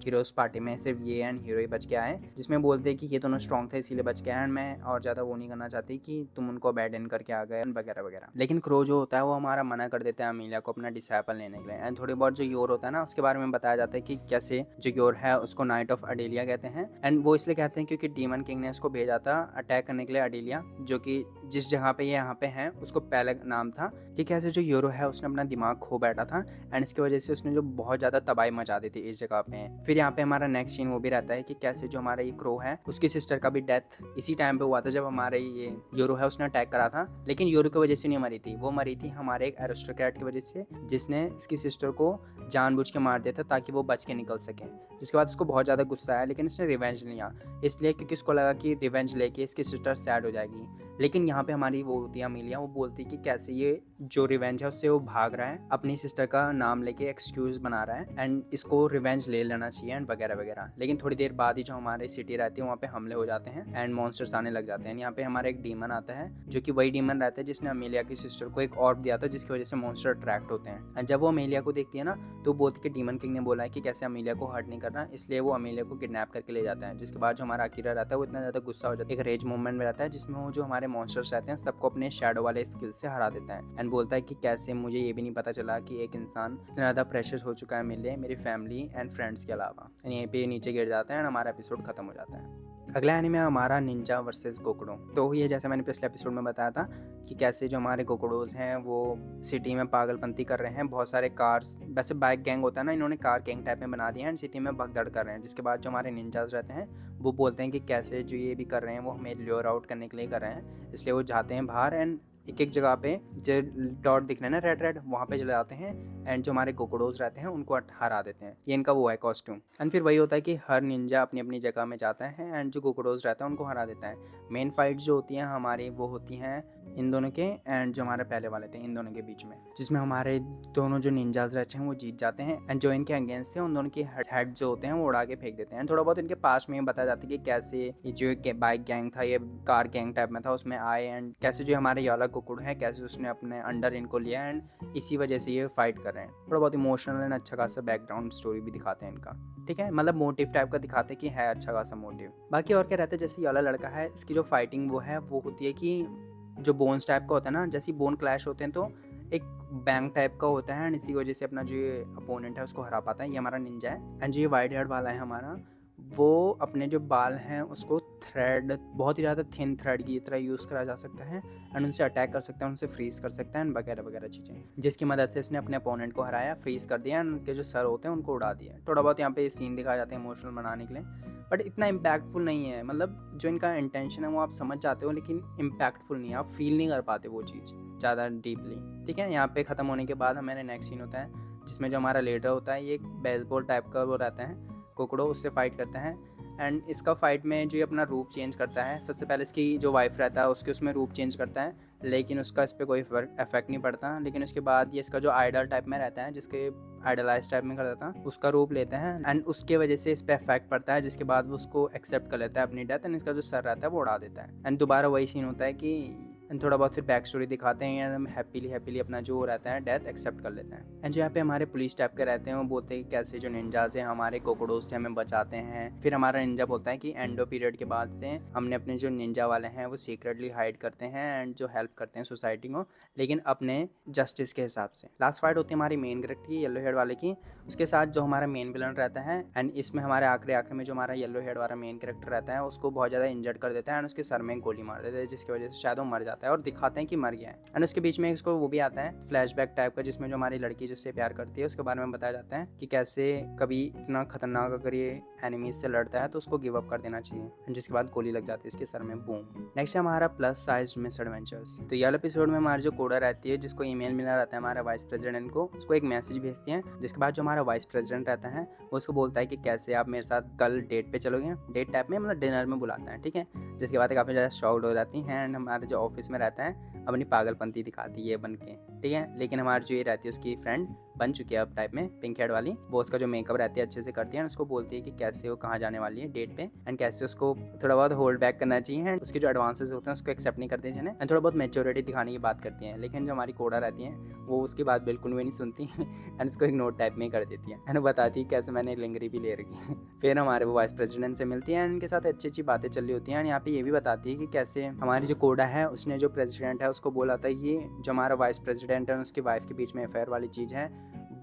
हीरोज पार्टी में सिर्फ ये एंड हीरो ही बच के आए, जिसमें बोलते हैं कि ये दोनों स्ट्रॉन्ग थे इसीलिए बच के आए एंड मैं और ज़्यादा वो नहीं करना चाहती कि तुम उनको अबैंडन करके आ गए वगैरह वगैरह। लेकिन क्रो जो होता है वो हमारा मना कर देता है अमीलिया को अपना डिसेबल लेने के लिए एंड थोड़ी बहुत जो योर होता है ना उसके बारे में बताया जाता है कि कैसे जो योर है उसको नाइट ऑफ अडेलिया कहते हैं एंड वो इसलिए कहते हैं क्योंकि डीमन किंग ने उसको भेजा था अटैक करने के लिए अडेलिया, जो कि जिस जगह पे ये यहाँ पे है उसको पहले नाम था कि कैसे जो यूरो है उसने अपना दिमाग खो बैठा था एंड इसकी वजह से उसने जो बहुत ज़्यादा तबाही मचा दी थी इस जगह पे। फिर यहाँ पे हमारा नेक्स्ट सीन वो भी रहता है कि कैसे जो हमारा ये क्रो है उसकी सिस्टर का भी डेथ इसी टाइम पे हुआ था जब हमारे ये यूरो है उसने अटैक करा था, लेकिन यूरो की वजह से नहीं मरी थी, वो मरी थी हमारे एक एरिस्टोक्रेट की वजह से जिसने इसकी सिस्टर को जानबूझ के मार दिया था ताकि वो बच के निकल सके, जिसके बाद उसको बहुत ज़्यादा गुस्सा आया लेकिन उसने रिवेंज लिया इसलिए क्योंकि उसको लगा कि रिवेंज लेके इसकी सिस्टर सैड हो जाएगी। लेकिन यहाँ पे हमारी वो होती है अमीलिया, वो बोलती है कि कैसे ये जो रिवेंज है उससे वो भाग रहा है, अपनी सिस्टर का नाम लेके एक्सक्यूज बना रहा है एंड इसको रिवेंज ले लेना चाहिए एंड वगैरह वगैरह। लेकिन थोड़ी देर बाद ही जो हमारी सिटी रहती है वहाँ पे हमले हो जाते हैं एंड मॉन्स्टर्स आने लग जाते हैं। यहाँ पे हमारा एक डीमन आता है जो कि वही डीमन रहता है जिसने अमीलिया की सिस्टर को एक ऑर्ब दिया था जिसकी वजह से मॉन्स्टर अट्रैक्ट होते हैं एंड जब वो अमीलिया को देखती है ना तो बोलती है कि डीमन किंग ने बोला है कि कैसे अमीलिया को हर्ट नहीं करना, इसलिए वो अमीलिया को किडनैप करके ले जाता है। जिसके बाद जो हमारा अकीरा रहता है वो इतना ज़्यादा गुस्सा हो जाता है, एक रेज मूवमेंट में रहता है जिसमें वो जो हमारे मॉन्स्टर्स रहते हैं सबको अपने शैडो वाले स्किल से हरा देता है एंड बोलता है कि कैसे मुझे ये भी नहीं पता चला कि एक इंसान इतना ज़्यादा प्रेशर हो चुका है मेरे लिए, मेरी फैमिली एंड फ्रेंड्स के अलावा। यहीं पे नीचे गिर जाता है एंड हमारा एपिसोड खत्म हो जाता है। अगला एनीमे है हमारा निंजा वर्सेस गोकुडो। तो ये जैसे मैंने पिछले एपिसोड में बताया था कि कैसे जो हमारे गोकुडोज हैं वो सिटी में पागलपंती कर रहे हैं, बहुत सारे कार्स, वैसे बाइक गैंग होता है ना, इन्होंने कार गैंग टाइप में बना दिया है सिटी में भगदड़ कर रहे हैं। जिसके बाद जो हमारे निंजाज रहते हैं वो बोलते हैं कि कैसे जो ये भी कर रहे हैं वो हमें ल्योर आउट करने के लिए कर रहे हैं, इसलिए वो जाते हैं बाहर एंड एक जगह पे जो डॉट दिख रहे हैं ना रेड रेड वहाँ पे चले जाते हैं एंड जो हमारे गोकुडोज रहते हैं उनको हरा देते हैं। ये इनका वो है कॉस्ट्यूम एंड फिर वही होता है कि हर निंजा अपनी अपनी जगह में जाता है एंड जो गोकुडोज रहता है उनको हरा देता है। मेन फाइट जो होती हैं हमारी वो होती हैं इन दोनों के एंड जो हमारे पहले वाले थे इन दोनों के बीच में, जिसमें हमारे दोनों जो निंजाज रहते हैं वो जीत जाते हैं एंड जो इनके अगेंस्ट थे उन दोनों की हेड जो होते हैं वो उड़ा के फेंक देते हैं। थोड़ा बहुत इनके पास में बताया जाता है कि कैसे ये जो बाइक गैंग था ये कार गैंग टाइप में था उसमें आए एंड कैसे जो हमारे याला गोकुड है कैसे उसने अपने अंडर इनको लिया एंड इसी वजह से ये फाइट कर रहे हैं। थोड़ा बहुत इमोशनल एंड अच्छा खासा बैकग्राउंड स्टोरी भी दिखाते हैं इनका, ठीक है, मतलब मोटिव टाइप का दिखाते हैं कि है अच्छा खासा मोटिव। बाकी और क्या रहता है, जैसे ये वाला लड़का है इसकी जो फाइटिंग वो है वो होती है कि जो बोन्स टाइप का होता है ना, जैसे बोन क्लैश होते हैं तो एक बैंग टाइप का होता है एंड इसी वजह से अपना जो ये अपोनेंट है उसको हरा पाता है। ये हमारा निंजा है एंड जो ये वाइट हेड वाला है हमारा वो अपने जो बाल हैं उसको थ्रेड, बहुत ही ज़्यादा थिन थ्रेड की तरह यूज़ करा जा सकता है एंड उनसे अटैक कर सकता है, उनसे फ्रीज़ कर सकता है एंड वगैरह वगैरह चीज़ें, जिसकी मदद से इसने अपने अपोनेंट को हराया, फ्रीज़ कर दिया एंड उनके जो सर होते हैं उनको उड़ा दिया। थोड़ा बहुत यहाँ पे सीन दिखाया जाते हैं इमोशनल बनाने के लिए, बट इतना इम्पैक्टफुल नहीं है। मतलब जो इनका इंटेंशन है वो आप समझ जाते हो लेकिन इम्पैक्टफुल नहीं है, आप फील नहीं कर पाते वो चीज़ ज़्यादा डीपली, ठीक है। यहाँ पे ख़त्म होने के बाद हमारे नेक्स्ट सीन होता है जिसमें जो हमारा लीडर होता है ये एक बेसबॉल टाइप का वो रहता है, कोकड़ो, उससे फाइट करता है एंड इसका फाइट में जो ये अपना रूप चेंज करता है, सबसे पहले इसकी जो वाइफ रहता है उसके उसमें रूप चेंज करता है, लेकिन उसका इस पर कोई इफेक्ट नहीं पड़ता। लेकिन उसके बाद ये इसका जो आइडल टाइप में रहता है, जिसके आइडलाइज टाइप में करता था, उसका रूप लेते हैं एंड उसके वजह से इस पर इफेक्ट पड़ता है, जिसके बाद वो उसको एक्सेप्ट कर लेता है अपनी डेथ एंड इसका जो सर रहता है वो उड़ा देता है। एंड दोबारा वही सीन होता है कि थोड़ा बहुत फिर बैक स्टोरी दिखाते हैं एंड हैप्पीली अपना जो रहता है डेथ एक्सेप्ट कर लेते हैं। एंड जो यहाँ पे हमारे पुलिस टाइप के रहते हैं वो बोलते हैं कि कैसे जो निंजाज हैं हमारे कोकोडोस से हमें बचाते हैं। फिर हमारा निंजा बोलता है कि एंडो पीरियड के बाद से हमने अपने जो निंजा वाले हैं वो सीक्रेटली हाइड करते हैं एंड जो हेल्प करते हैं सोसाइटी को, लेकिन अपने जस्टिस के हिसाब से। लास्ट फाइट होती है हमारी मेन कैरेक्टर की, येलो हेड वाले की, उसके साथ जो हमारा मेन विलन रहता है। एंड इसमें हमारे आखिरी में जो हमारा येलो हेड वाला मेन कैरेक्टर रहता है उसको बहुत ज़्यादा इंजर्ड कर देता है एंड उसके सर में गोली मार देता है, जिसकी वजह से शायद वो मर जाता है और दिखाते हैं कि मर गया है। एंड उसके बीच में इसको वो भी आता है फ्लैशबैक टाइप का, जिसमें जो हमारी लड़की जिससे प्यार करती है उसके बारे में बताया जाता है कि कैसे कभी इतना खतरनाक अगर ये एनिमीज से लड़ता है तो उसको गिव अप कर देना चाहिए, जिसके बाद गोली लग जाती है इसके सर में, बूम। नेक्स्ट है हमारा प्लस साइज मिस एडवेंचर्स। तो ये एपिसोड में हमारी जो कोडा रहती है जिसको ईमेल मिला रहता है हमारा वाइस प्रेसिडेंट को, उसको एक मैसेज भेजती है, जिसके बाद जो हमारा वाइस प्रेसिडेंट रहता है वो उसको बोलता है कि कैसे आप मेरे साथ कल डेट पे चलोगे, डेट टाइप में मतलब डिनर में बुलाता है, ठीक है। जिसके बाद काफ़ी ज़्यादा शॉक्ड हो जाती हैं एंड हमारे जो ऑफिस में रहता है अपनी पागलपंती दिखाती है बन के, ठीक है। लेकिन हमारी जो ये रहती है उसकी फ्रेंड बन चुकी है अब टाइप में, पिंक हेड वाली, वो उसका जो मेकअप रहती है अच्छे से करती है, उसको बोलती है कि कैसे वो कहाँ जाने वाली है डेट पे एंड कैसे उसको थोड़ा बहुत होल्ड बैक करना चाहिए एंड उसके जो एडवांसेस होते हैं उसको एक्सेप्ट नहीं करते हैं एंड थोड़ा बहुत मेच्योरिटी दिखाने की बात करती हैं। लेकिन जो हमारी कोडा रहती है वो उसकी बात बिल्कुल भी नहीं सुनती एंड उसको इग्नोर टाइप में कर देती है एंड बताती है कैसे मैंने लिंगरी भी ले रखी है। फिर हमारे वो वाइस प्रेसिडेंट से मिलती है एंड उनके साथ अच्छी अच्छी बातें चल रही होती हैं एंड यहाँ पे ये भी बताती है कि कैसे हमारी जो कोडा है उसने जो प्रेसिडेंट है उसको बोला था ये जो हमारा वाइस प्रेसिडेंट है उसकी वाइफ के बीच में अफेयर वाली चीज़ है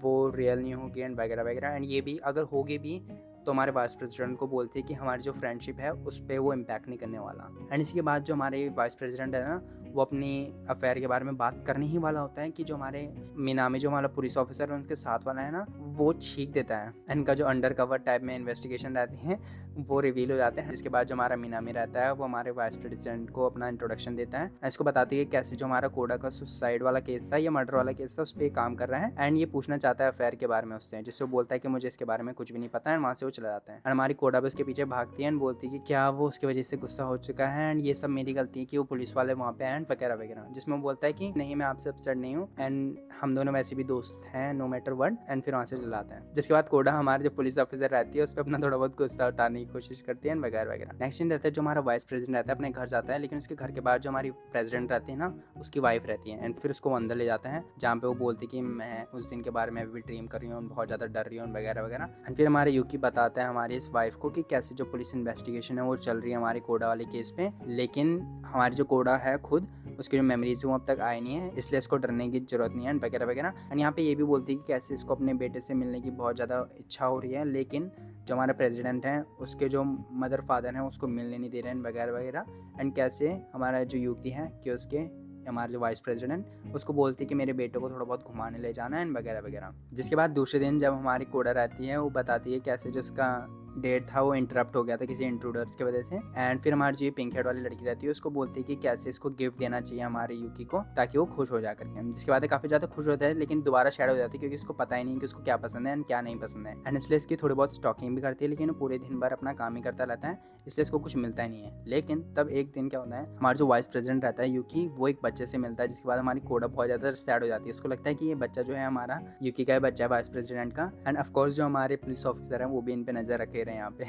वो रियल नहीं होगी एंड वगैरह वगैरह। एंड ये भी अगर होगी भी तो हमारे वाइस प्रेसिडेंट को बोलते हैं कि हमारी जो फ्रेंडशिप है उस पर वो इम्पैक्ट नहीं करने वाला। एंड इसके बाद जो हमारे वाइस प्रेसिडेंट है ना वो अपनी अफेयर के बारे में बात करने ही वाला होता है कि जो हमारे मीनामी जो हमारा पुलिस ऑफिसर है उनके साथ वाला है ना वो छींक देता है। इनका जो अंडर कवर टाइप में इन्वेस्टिगेशन रहती है वो रिवील हो जाते हैं। जिसके बाद जो हमारा मीनामी रहता है वो हमारे वाइस प्रेसिडेंट को अपना इंट्रोडक्शन देता है, इसको बताती है कैसे जो हमारा कोडा का सुसाइड वाला केस था या मर्डर वाला केस था उस पर काम कर रहा है एंड ये पूछना चाहता है अफेयर के बारे में उससे, जिससे वो बोलता है कि मुझे इसके बारे में कुछ भी नहीं पता है। वहाँ से वो चला जाता है एंड हमारी कोडा भी उसके पीछे भागती है एंड बोलती है कि क्या वो उसकी वजह से गुस्सा हो चुका है एंड ये सब मेरी गलती है कि वो पुलिस वाले वहाँ पे एंड वगैरह वगैरह, जिसमें वो बोलता है कि नहीं मैं आपसे अपसेट नहीं हूँ एंड हम दोनों वैसे भी दोस्त हैं नो मैटर व्हाट एंड फिर वहाँ से चलाता है। जिसके बाद कोडा हमारे जो पुलिस ऑफिसर रहती है उस पर अपना थोड़ा बहुत गुस्सा उतारने की कोशिश करती है वगैरह वगैरह। नेक्स्ट सीन रहता है जो हमारा वाइस प्रेसिडेंट रहता है अपने घर जाता है, लेकिन उसके घर के बाहर जो हमारी प्रेसिडेंट रहती है ना उसकी वाइफ रहती है एंड फिर उसको अंदर ले जाता है जहाँ पे वो बोलती है कि मैं उस दिन के बारे में भी ड्रीम कर रही हूँ, बहुत ज़्यादा डर रही हूँ वगैरह वगैरह। एंड फिर हमारे यूकी बताता है हमारी इस वाइफ को कि कैसे जो पुलिस इन्वेस्टिगेशन है वो चल रही है हमारी कोडा वाले केस पे, लेकिन हमारी जो कोडा है खुद उसकी जो मेमोरीज वो अब तक आई नहीं है, इसलिए इसको डरने की जरूरत नहीं है वगैरह वगैरह। एंड यहाँ पे ये भी बोलती है कि कैसे इसको अपने बेटे से मिलने की बहुत ज़्यादा इच्छा हो रही है, लेकिन जो हमारे प्रेसिडेंट हैं उसके जो मदर फादर हैं उसको मिलने नहीं दे रहे हैं वगैरह वगैरह। एंड कैसे हमारा जो युक्ति है कि उसके हमारे जो वाइस प्रेसिडेंट उसको बोलती है कि मेरे बेटे को थोड़ा बहुत घुमाने ले जाना है वगैरह वगैरह। जिसके बाद दूसरे दिन जब हमारी कोडा रहती है वो बताती है कैसे जो उसका डेट था वो इंटरप्ट हो गया था किसी इंट्रूडर्स की वजह से। एंड फिर हमारी जो पिंक हेड वाली लड़की रहती है उसको बोलती है कि कैसे इसको गिफ्ट देना चाहिए हमारे यूकी को ताकि वो खुश हो जा करके। जिसके बाद काफ़ी ज़्यादा खुश होता है लेकिन दोबारा शेड हो जाती है क्योंकि उसको पता ही नहीं कि उसको क्या पसंद है एंड क्या नहीं पसंद है। एंड इसलिए इसकी थोड़ी बहुत स्टॉकिंग भी करती है, लेकिन वो पूरे दिन भर अपना काम ही करता रहता है, इसलिए इसको कुछ मिलता ही नहीं है। लेकिन तब एक दिन क्या होता है हमारा जो वाइस प्रेसिडेंट रहता है यूकी वो एक बच्चे से मिलता है, जिसके बाद हमारी कोडा बहुत ज़्यादा सैड हो जाती है। उसको लगता है कि ये बच्चा जो है हमारा यूकी का बच्चा है वाइस प्रेसिडेंट का। एंड ऑफकोर्स जो हमारे पुलिस ऑफिसर हैं वो भी इन पे नज़र रखे रहे हैं यहाँ पे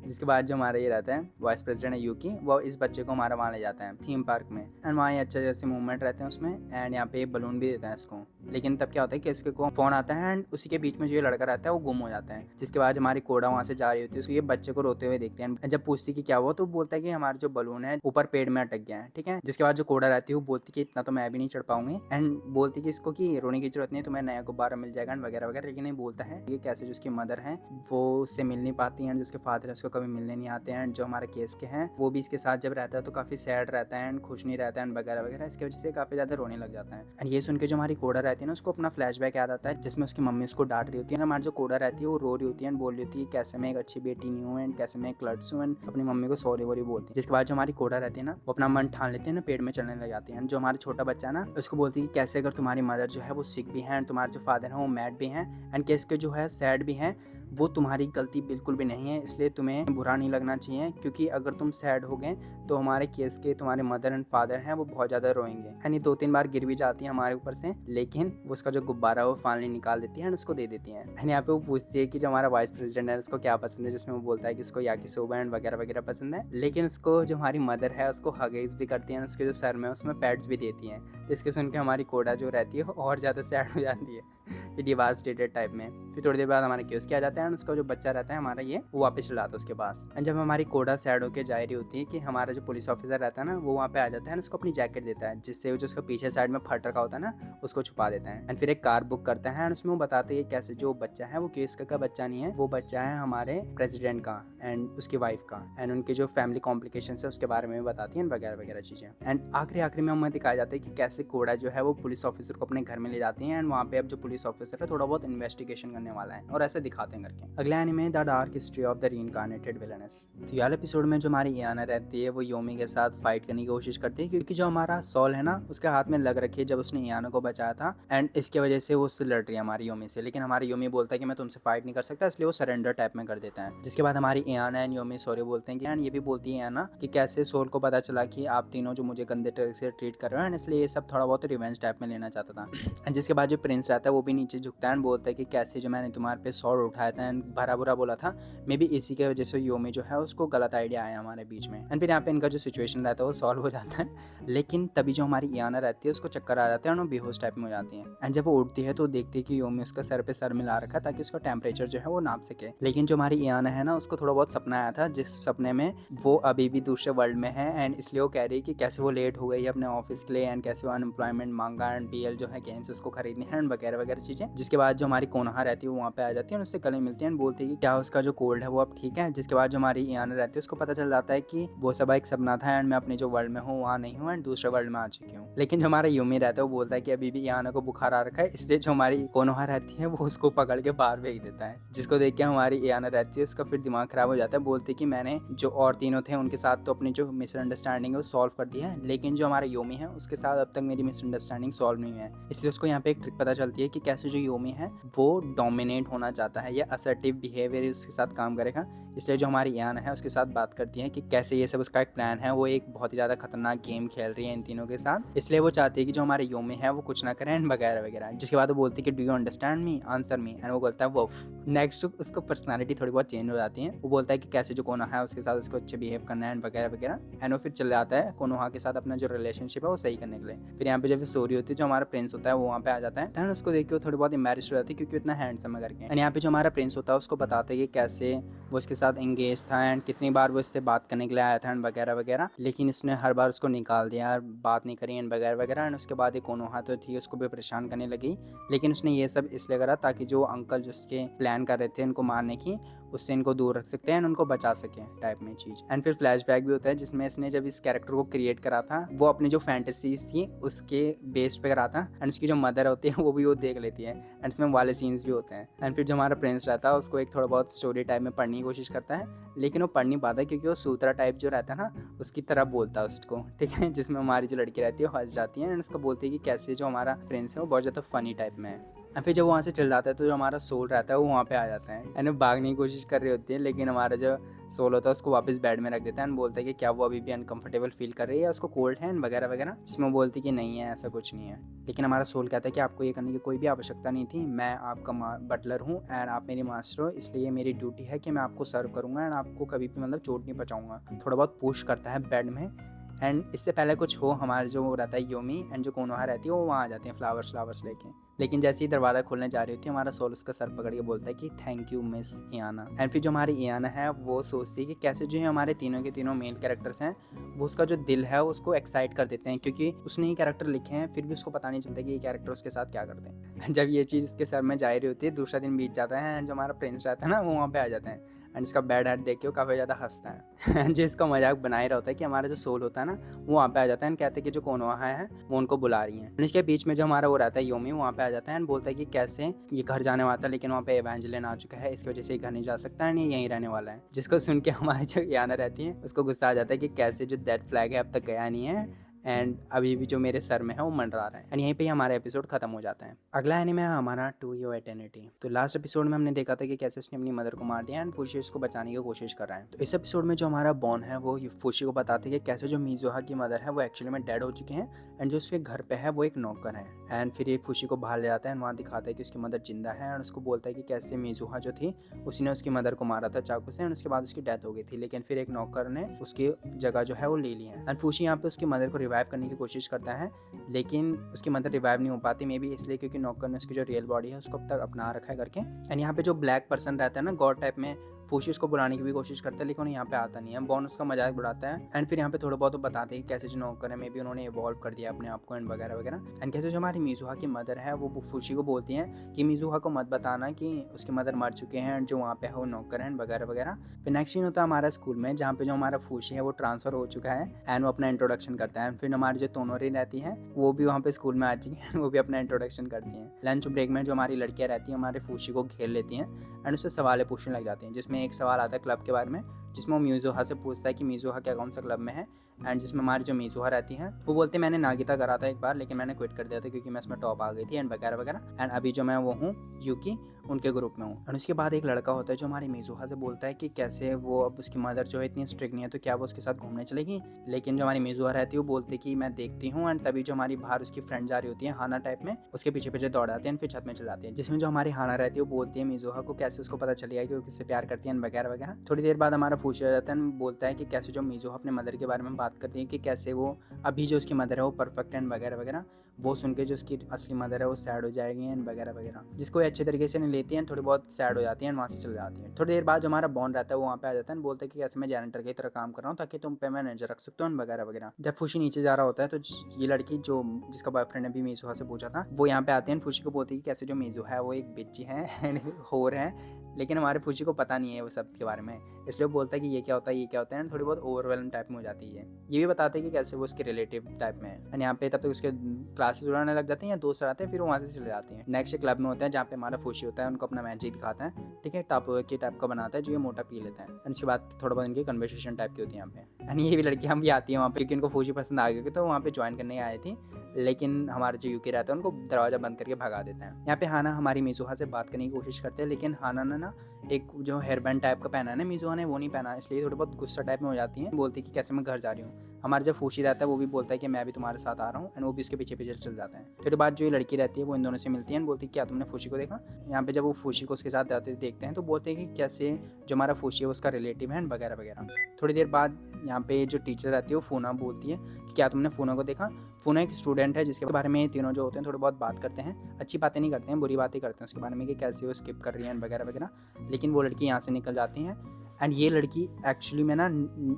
जिसके बाद जो हमारा ये रहता है वाइस प्रेसिडेंट है यूकी, वो इस बच्चे को हमारा वहाँ ले जाता है थीम पार्क में एंड वहाँ अच्छे जैसे मूवमेंट रहते हैं उसमें एंड यहाँ पे बलून भी देता है इसको। लेकिन तब क्या होता है कि इसके को फ़ोन आता है एंड उसी के बीच में जो ये लड़का रहता है वो गुम हो जाता है। जिसके बाद हमारी कोडा वहाँ से जा रही होती है, उसको ये बच्चे को रोते हुए देखते हैं। जब पूछती कि क्या हुआ तो बोलता है कि हमारा जो बलून है ऊपर पेड़ में अटक गया है, ठीक है। जिसके बाद जो कोडा रहती है वो बोलती कि इतना तो मैं भी नहीं चढ़ पाऊंगी एंड बोलती कि इसको कि रोने की जरूरत नहीं, तुम्हें नया गुब्बारा मिल जाएगा वगैरह वगैरह। लेकिन ये बोलता है ये कैसे जो उसकी मदर है वो उससे मिल नहीं पाती हैं, जो उसके फादर है उसको कभी मिलने नहीं आते हैं। जो हमारे केस के हैं वो भी इसके साथ जब रहता है तो काफ़ी सैड रहता है एंड खुश नहीं रहता है वगैरह वगैरह। इसकी वजह से काफ़ी ज़्यादा रोने लग जाता है। एंड ये सुन के जो हमारी कोडा रहती है ना उसको अपना फ्लैशबैक याद आता है जिसमें उसकी मम्मी उसको डांट रही होती है। हमारी जो कोडा रहती है वो रो रही होती है एंड बोल रही होती है कैसे मैं एक अच्छी बेटी नहीं हूँ एंड कैसे मैं एक लड़स हूँ एंड अपनी मम्मी को सॉरी वॉरी बोलती है। जिसके बाद जो हमारी कोडा रहती है ना वो अपना मन ठान लेती है ना, पेड़ में चलने लग जाती है। जो हमारा छोटा बच्चा ना उसको बोलती है कैसे अगर तुम्हारी मदर जो है वो सिक भी है एंड तुम्हारे जो फादर हैं वो मैड भी हैं एंड केस के जो है सैड भी हैं, वो तुम्हारी गलती बिल्कुल भी नहीं है, इसलिए तुम्हें बुरा नहीं लगना चाहिए, क्योंकि अगर तुम सैड हो गए तो हमारे केस के तुम्हारे मदर एंड फादर हैं वो बहुत ज़्यादा रोएंगे। यानी 2-3 बार गिर भी जाती है हमारे ऊपर से, लेकिन उसका जो गुब्बारा है वो फाइनली निकाल देती है और उसको दे देती है। एंड यहाँ पे वो पूछती है कि जो हमारा वाइस प्रेसिडेंट है उसको क्या पसंद है, जिसमें वो बोलता है कि उसको याकिसोबा एंड वगैरह वगैरह पसंद है, लेकिन उसको जो हमारी मदर है उसको हगेज भी करती है, उसके जो सर में उसमें पैड्स भी देती हैं। जिसके सुन के हमारी कोडा जो रहती है वो और ज़्यादा सैड हो जाती है डिवास्टेटेड टाइप में। फिर थोड़ी देर बाद हमारे क्यूज किया जाता है, उसका जो बच्चा रहता है हमारा ये वो वापस चला आता है उसके पास। एंड जब हमारी कोडा सैड होकर जा रही होती है कि हमारा जो पुलिस ऑफिसर रहता है ना वो वहाँ पे आ जाता है, उसको अपनी जैकेट देता है, जिससे जो उसका पीछे साइड में फट रखा होता है ना उसको छुपा देता है। एंड फिर एक कार बुक करता है, उसमें वो बताते हैं कैसे जो बच्चा है वो केस का बच्चा नहीं है, वो बच्चा है हमारे प्रेसिडेंट का एंड उसकी वाइफ का, एंड उनके जो फैमिली कॉम्प्लिकेशन है उसके बारे में बताती है वगैरह वगैरह चीजें। एंड आखिरी में हमें दिखाया जाता है कि कैसे कोडा जो है वो पुलिस ऑफिसर को अपने घर में ले जाती है, एंड वहाँ पे अब जो पुलिस ऑफिसर है थोड़ा बहुत इन्वेस्टिगेशन करने वाला है और ऐसे दिखाते हैं करके। अगला anime the dark history of the reincarnated villainess. तो यार एपिसोड में जो हमारी इयाना रहती है वो योमी के साथ फाइट करने की कोशिश करती है, क्योंकि जो हमारा सॉल है ना उसके हाथ में लग रखी है जब उसने इयाना को बचाया था, एंड इसके वजह से वो उससे लड़ रही है हमारी योमी से। लेकिन हमारी योमी बोलता है कि मैं तुमसे फाइट नहीं कर सकता, इसलिए वो सरेंडर टाइप में कर देता है। जिसके बाद हमारी इयाना एंड योमी सॉरी बोलते हैं कि एंड ये भी बोलती है इयाना कि कैसे सोल को पता चला कि आप तीनों जो मुझे गंदे तरह से ट्रीट कर रहे हो, एंड इसलिए ये सब थोड़ा बहुत रिवेंज टाइप में लेना चाहता था। जिसके बाद जो प्रिंस रहता है वो भी नीचे झुकता है, बोलता है कि कैसे जो मैंने तुम्हारे पे सॉर्ड उठाया था एंड भरा बुरा बोला था, मे बी इसी के वजह से योमी जो है उसको गलत आइडिया आया हमारे बीच में। एंड फिर यहाँ पे इनका जो सिचुएशन रहता है वो सॉल्व हो जाता है। लेकिन तभी जो हमारी इयाना रहती है उसको चक्कर आ जाते हैं और वो बेहोश टाइप में हो जाती है। एंड जब वो उठती है तो देखती है कि योमी उसका सर पे सर मिला रखा है ताकि उसका टेम्परेचर जो है वो नाप सके। लेकिन जो हमारी इयाना है ना उसको थोड़ा बहुत सपना आया था, जिस सपने में वो अभी भी दूसरे वर्ल्ड में है, एंड इसलिए वो कह रही है कि कैसे वो लेट हो गई है अपने ऑफिस के लिए, एंड कैसे वो अनएम्प्लॉयमेंट मांगा एंड बीएल जो है गेम्स उसको खरीदनी है एंड वगैरह वगैरह चीजें। जिसके बाद जो हमारी कोनहा रहती है वो वहाँ पे आ जाती है, उससे गले मिलती है एंड बोलती है कि क्या उसका जो कोल्ड है वो अब ठीक है। जिसके बाद जो हमारी इयाना रहती है उसको पता चल जाता है कि वो सब एक सपना था एंड मैं अपने जो वर्ल्ड में हूँ वहाँ नहीं हूँ एंड दूसरे वर्ल्ड में आ चुकी हूँ। लेकिन जो हमारा यूमी रहता है वो बोलता है कि अभी भी इयाना को बुखार आ रखा है, इसलिए जो हमारी कोनोहा रहती है वो उसको पकड़ के बाहर भेज देता है। जिसको देख के हमारी इयाना रहती है उसका फिर दिमाग खराब हो जाता है, बोलती है कि मैंने जो और तीनों थे उनके साथ तो अपनी जो मिसअंडरस्टैंडिंग है वो सॉल्व कर दी है, लेकिन जो हमारा योमी है उसके साथ अब तक मेरी मिसअंडरस्टैंडिंग सॉल्व नहीं है। इसलिए उसको यहाँ पे एक ट्रिक पता चलती है कि कैसे जो योमी है वो डोमिनेट होना चाहता है या असर्टिव बिहेवियर उसके साथ काम करेगा। इसलिए जो हमारी इयाना है उसके साथ बात करती है कि कैसे ये सब उसका एक प्लान है, वो एक बहुत ही ज़्यादा खतरनाक गेम खेल रही है इन तीनों के साथ, इसलिए वो चाहती है कि जो हमारे योमी है वो कुछ ना करें एंड वगैरह वगैरह। जिसके बाद वो बोलती है कि do you understand me, answer me, and वो बोलता है वो। नेक्स्ट उसको पर्सनालिटी थोड़ी बहुत चेंज हो जाती है, वो बोलता है कि कैसे जो कोनोहा है उसके साथ उसको अच्छे बिहेव करना है एंड वगैरह वगैरह, एंड वो फिर चले जाता है कोनोहा के साथ अपना जो रिलेशनशिप है वो सही करने के लिए। फिर यहाँ पे जब स्टोरी होती है जो हमारा प्रिंस होता है वो वहाँ पे आ जाता है, एंड उसको देख के वो थोड़ी बहुत एम्बैरेस्ड हो जाती है क्योंकि इतना हैंडसम है करके। एंड यहाँ पे जो हमारा प्रिंस होता है उसको बताते हैं कि कैसे वो इसके साथ एंगेज था एंड कितनी बार वो इससे बात करने के लिए आया था एंड वगैरह वगैरह, लेकिन इसने हर बार उसको निकाल दिया, बात नहीं करी एंड वगैरह वगैरह। एंड उसके बाद एक कोनोहा तो थी उसको भी परेशान करने लगी, लेकिन उसने ये सब इसलिए करा ताकि जो अंकल जिसके प्लान कर रहे थे उनको मारने की उससे इनको दूर रख सकते हैं एंड उनको बचा सके टाइप में चीज़। एंड फिर फ्लैशबैक भी होता है जिसमें इसने जब इस कैरेक्टर को क्रिएट करा था वो अपनी जो फैंटेसीज थी उसके बेस पे करा था, एंड उसकी जो मदर होती है वो भी वो देख लेती है, एंड इसमें वाले सीन्स भी होते हैं। एंड फिर जो हमारा प्रिंस रहता है उसको एक थोड़ा बहुत स्टोरी टाइप में पढ़ने की कोशिश करता है, लेकिन वो पढ़ नहीं पाता क्योंकि वो सूत्रा टाइप जो रहता है ना उसकी तरह बोलता है उसको, ठीक है। जिसमें हमारी जो लड़की रहती है वो हंस जाती है एंड उसको बोलती है कि कैसे जो हमारा प्रिंस है वो बहुत ज़्यादा फनी टाइप में है। और फिर जब वहाँ से चल जाता है तो जो हमारा सोल रहता है वो वहाँ पे आ जाता है एंड भागने की कोशिश कर रही होती है, लेकिन हमारा जो सोल होता है उसको वापस बेड में रख देता है एंड बोलता है कि क्या वो अभी भी अनकंफर्टेबल फील कर रही है, उसको कोल्ड है वगैरह वगैरह। जिसमें बोलती कि नहीं है ऐसा कुछ नहीं है, लेकिन हमारा सोल कहता है कि आपको ये करने की कोई भी आवश्यकता नहीं थी, मैं आपका बटलर हूँ एंड आप मेरी मास्टर हो, इसलिए मेरी ड्यूटी है कि मैं आपको सर्व करूँगा एंड आपको कभी भी मतलब चोट नहीं पहुँचाऊँगा। थोड़ा बहुत पुश करता है बेड में, एंड इससे पहले कुछ हो हमारे जो रहता है योमी एंड जो कोनोहा रहती है वो वहाँ आ जाती हैं फ्लावर्स लेके। लेकिन जैसे ही दरवाज़ा खोलने जा रही होती है हमारा सोल उसका सर पकड़ के बोलता है कि थैंक यू मिस इयाना। एंड फिर जो हमारी इयाना है वो सोचती है कि कैसे जो है हमारे तीनों के तीनों मेल कैरेक्टर्स हैं वो उसका जो दिल है उसको एक्साइट कर देते हैं, क्योंकि उसने ये कैरेक्टर लिखे हैं फिर भी उसको पता नहीं चलता कि ये कैरेक्टर उसके साथ क्या करते हैं। जब ये चीज़ उसके सर में जा रही होती है दूसरा दिन बीत जाता है एंड जो हमारा प्रिंस रहता है ना वो वहाँ पे आ जाता है एंड इसका बैड हेड देख के वो काफ़ी ज़्यादा हंसता है जो इसका मजाक बना ही रहा होता है कि हमारा जो सोल होता है ना वो वहाँ पे आ जाता है एंड कहते हैं कि जो कोनोहा है वो उनको बुला रही है। इसके बीच में जो हमारा वो रहता है योमी वहाँ पे आ जाता है एंड बोलता है कि कैसे ये घर जाने वाला था लेकिन वहाँ पे एवेंजेलिन आ चुका है, इसकी वजह से ये घर नहीं जा सकता है, यहीं रहने वाला है। जिसको सुन के हमारी जो इयाना रहती है उसको गुस्सा आ जाता है कि कैसे जो डेथ फ्लैग है अब तक गया नहीं है एंड अभी भी जो मेरे सर में है वो मंडरा रहा है। एंड यहीं पे ही हमारा एपिसोड खत्म हो जाता है। अगला एनीमे है हमारा टू योर एटर्निटी। तो लास्ट एपिसोड में हमने देखा था कि कैसे उसने अपनी मदर को मार दिया एंड फुशी उसको बचाने की कोशिश कर रहा है। तो इस एपिसोड में जो हमारा बॉन है वो फुशी को बताते हैं कि कैसे जो मिजुहा की मदर है वो एक्चुअली में डेड हो चुके हैं एंड जो उसके घर पे है वो एक नौकर है। एंड फिर ये फुशी को बाहर ले जाता है, वहाँ दिखाता है कि उसकी मदर जिंदा है एंड उसको बोलता है कि कैसे मिजुहा जो थी उसने उसकी मदर को मारा था चाकू से एंड उसके बाद उसकी डेथ हो गई थी, लेकिन फिर एक नौकर ने उसकी जगह जो है वो ले ली है। एंड फुशी यहाँ पे उसकी मदर को रिवाइव करने की कोशिश करता है, लेकिन उसकी मदर रिवाइव नहीं हो पाती, मे बी इसलिए क्योंकि नौकर ने उसकी जो रियल बॉडी है उसको अब तक अपना रखा है करके। एंड यहाँ पे जो ब्लैक पर्सन रहता है ना गॉड टाइप में, फुशी उसको बुलाने की भी कोशिश करता है, लेकिन यहाँ पे आता नहीं है। बॉन उसका मजाक उड़ाता है एंड फिर यहाँ पे थोड़ा बहुत बताते हैं कि कैसे जो नौकर है मे बी उन्होंने इवॉल्व कर दिया अपने आप को एंड वगैरह वगैरह। एंड कैसे जो हमारी मिजुहा की मदर है वो फुशी को बोलती हैं कि मिजुहा को मत बताना कि उसकी मदर मर चुके हैं एंड जो वहाँ पे है वो नौकर है वगैरह वगैरह। फिर नेक्स्ट सीन होता है हमारा स्कूल में, जहाँ पे जो हमारा फुशी है वो ट्रांसफर हो चुका है एंड वो अपना इंट्रोडक्शन करता है। फिर हमारी जो तोनोरी रहती है वो भी वहाँ पे स्कूल में आ चुकी है, वो भी अपना इंट्रोडक्शन करती हैं। लंच ब्रेक में जो हमारी लड़कियाँ रहती हैं हमारे फुशी को घेर लेती हैं एंड उससे सवाल पूछने लग जाती हैं, जिसमें एक सवाल आता है क्लब के बारे में, जिसमें वो मिजुहा से पूछता है कि मिजुहा क्या कौन सा क्लब में है। एंड जिसमें हमारी जो मिजुहा रहती हैं वो बोलते हैं मैंने नागिता करा था एक बार, लेकिन मैंने क्विट कर दिया था क्योंकि मैं इसमें टॉप आ गई थी एंड वगैरह वगैरह। एंड अभी जो मैं वो हूँ यूकी उनके ग्रुप में हूँ। एंड उसके बाद एक लड़का होता है जो हमारी मिजुहा से बोलता है कि कैसे वो अब उसकी मदर जो है इतनी स्ट्रिक्ट नहीं है तो क्या वो उसके साथ घूमने चलेगी, लेकिन जो हमारी मिजुहा रहती है वो बोलती है कि मैं देखती हूँ। एंड तभी जो हमारी बाहर उसकी फ्रेंड जा रही होती है हाना टाइप में, उसके पीछे पीछे दौड़ आती है फिर छत में चल जाती है, जिसमें जो हमारी हाना रहती है वो बोलती है मिजुहा को कैसे उसको पता चल गया कि वो किससे प्यार करती है वगैरह वगैरह। थोड़ी देर बाद हमारा फुशी आ जाता है, बोलता है कि कैसे जो मिजुहा अपने मदर के बारे में बात करती है कि कैसे वो अभी जो उसकी मदर है वो परफेक्ट एंड वगैरह वगैरह। वो सुन के जो उसकी असली मदर है वो सैड हो जाएगी एंड वगैरह वगैरह, जिसको अच्छे तरीके से नहीं लेती हैं, थोड़ी बहुत सैड हो जाती है एंड वहाँ से चल जाती है। थोड़ी देर बाद जो हमारा बॉन्ड रहता है वो वहाँ पे आ जाता है, बोलता है कि कैसे मैं जैनेटर की तरह काम कर रहा हूँ ताकि तुम पे मैं नजर रख सकता हूँ वगैरह वगैरह। जब फुशी नीचे जा रहा होता है तो ये लड़की जो जिसका बॉयफ्रेंड ने भी मिजुहा से पूछा था वो यहाँ पे आते हैं। फुशी को बोलती है कि कैसे जो मिजुहा है वो एक बिच्ची है एंड होर है, लेकिन हमारे फुशी को पता नहीं है वो सब के बारे में, इसलिए वो बोलता है कि ये क्या होता है ये क्या होता है एंड थोड़ी बहुत ओवरवेलम टाइप में हो जाती है। ये भी बताते हैं कि कैसे वो उसके रिलेटिव टाइप में है एंड यहाँ पे तब तक उसके क्लासेस उड़ाने लग जाते हैं या दोस्त आते हैं, फिर वहाँ से चले जाते हैं। नेक्स्ट क्लब में होता है जहाँ पे हमारा फुशी होता है, उनको अपना मैजिक दिखाता है, ठीक है, टापो के टाइप का बनाता है जो ये मोटा पी लेता है एंड उसके बाद थोड़ा बहुत इनकी कन्वर्सेशन टाइप की होती है यहाँ पे। एंड ये भी लड़कियाँ भी आती हैं वहाँ पे क्योंकि उनको फुशी पसंद आ गई तो वहाँ पे ज्वाइन करने आई थी, लेकिन हमारे जो यूकी रहता है उनको दरवाजा बंद करके भगा देता है। यहाँ पे हाना हमारी मिजुहा से बात करने की कोशिश करते हैं, लेकिन हाना ने ना एक जो हेयर बैंड टाइप का पहना है ना मिजुहा ने वो नहीं पहना, इसलिए थोड़ी बहुत गुस्सा टाइप में हो जाती है, बोलती है कि कैसे मैं घर जा रही हूँ। हमारा जब फुशी रहता है वो भी बोलता है कि मैं भी तुम्हारे साथ आ रहा हूँ एंड वो भी उसके पीछे पीछे चल जाता है। थोड़ी बाद जो ये लड़की रहती है वो इन दोनों से मिलती है एंड बोलती है क्या तुमने फुशी को देखा। यहाँ पे जब वो फुशी को उसके साथ जाते देखते हैं तो बोलते हैं कि कैसे जो हमारा फुशी है उसका रिलेटिव है वगैरह वगैरह। थोड़ी देर बाद यहाँ पे जो टीचर रहती है वो फूना बोलती है कि क्या तुमने फूना को देखा। फूना एक स्टूडेंट है जिसके बारे में तीनों जो होते हैं थोड़ी बहुत बात करते हैं, अच्छी बातें नहीं करते हैं, बुरी बातें करते हैं उसके बारे में कि कैसे वो स्किप कर रही है वगैरह वगैरह, लेकिन वो लड़की यहाँ से निकल जाती हैं। एंड ये लड़की एक्चुअली में ना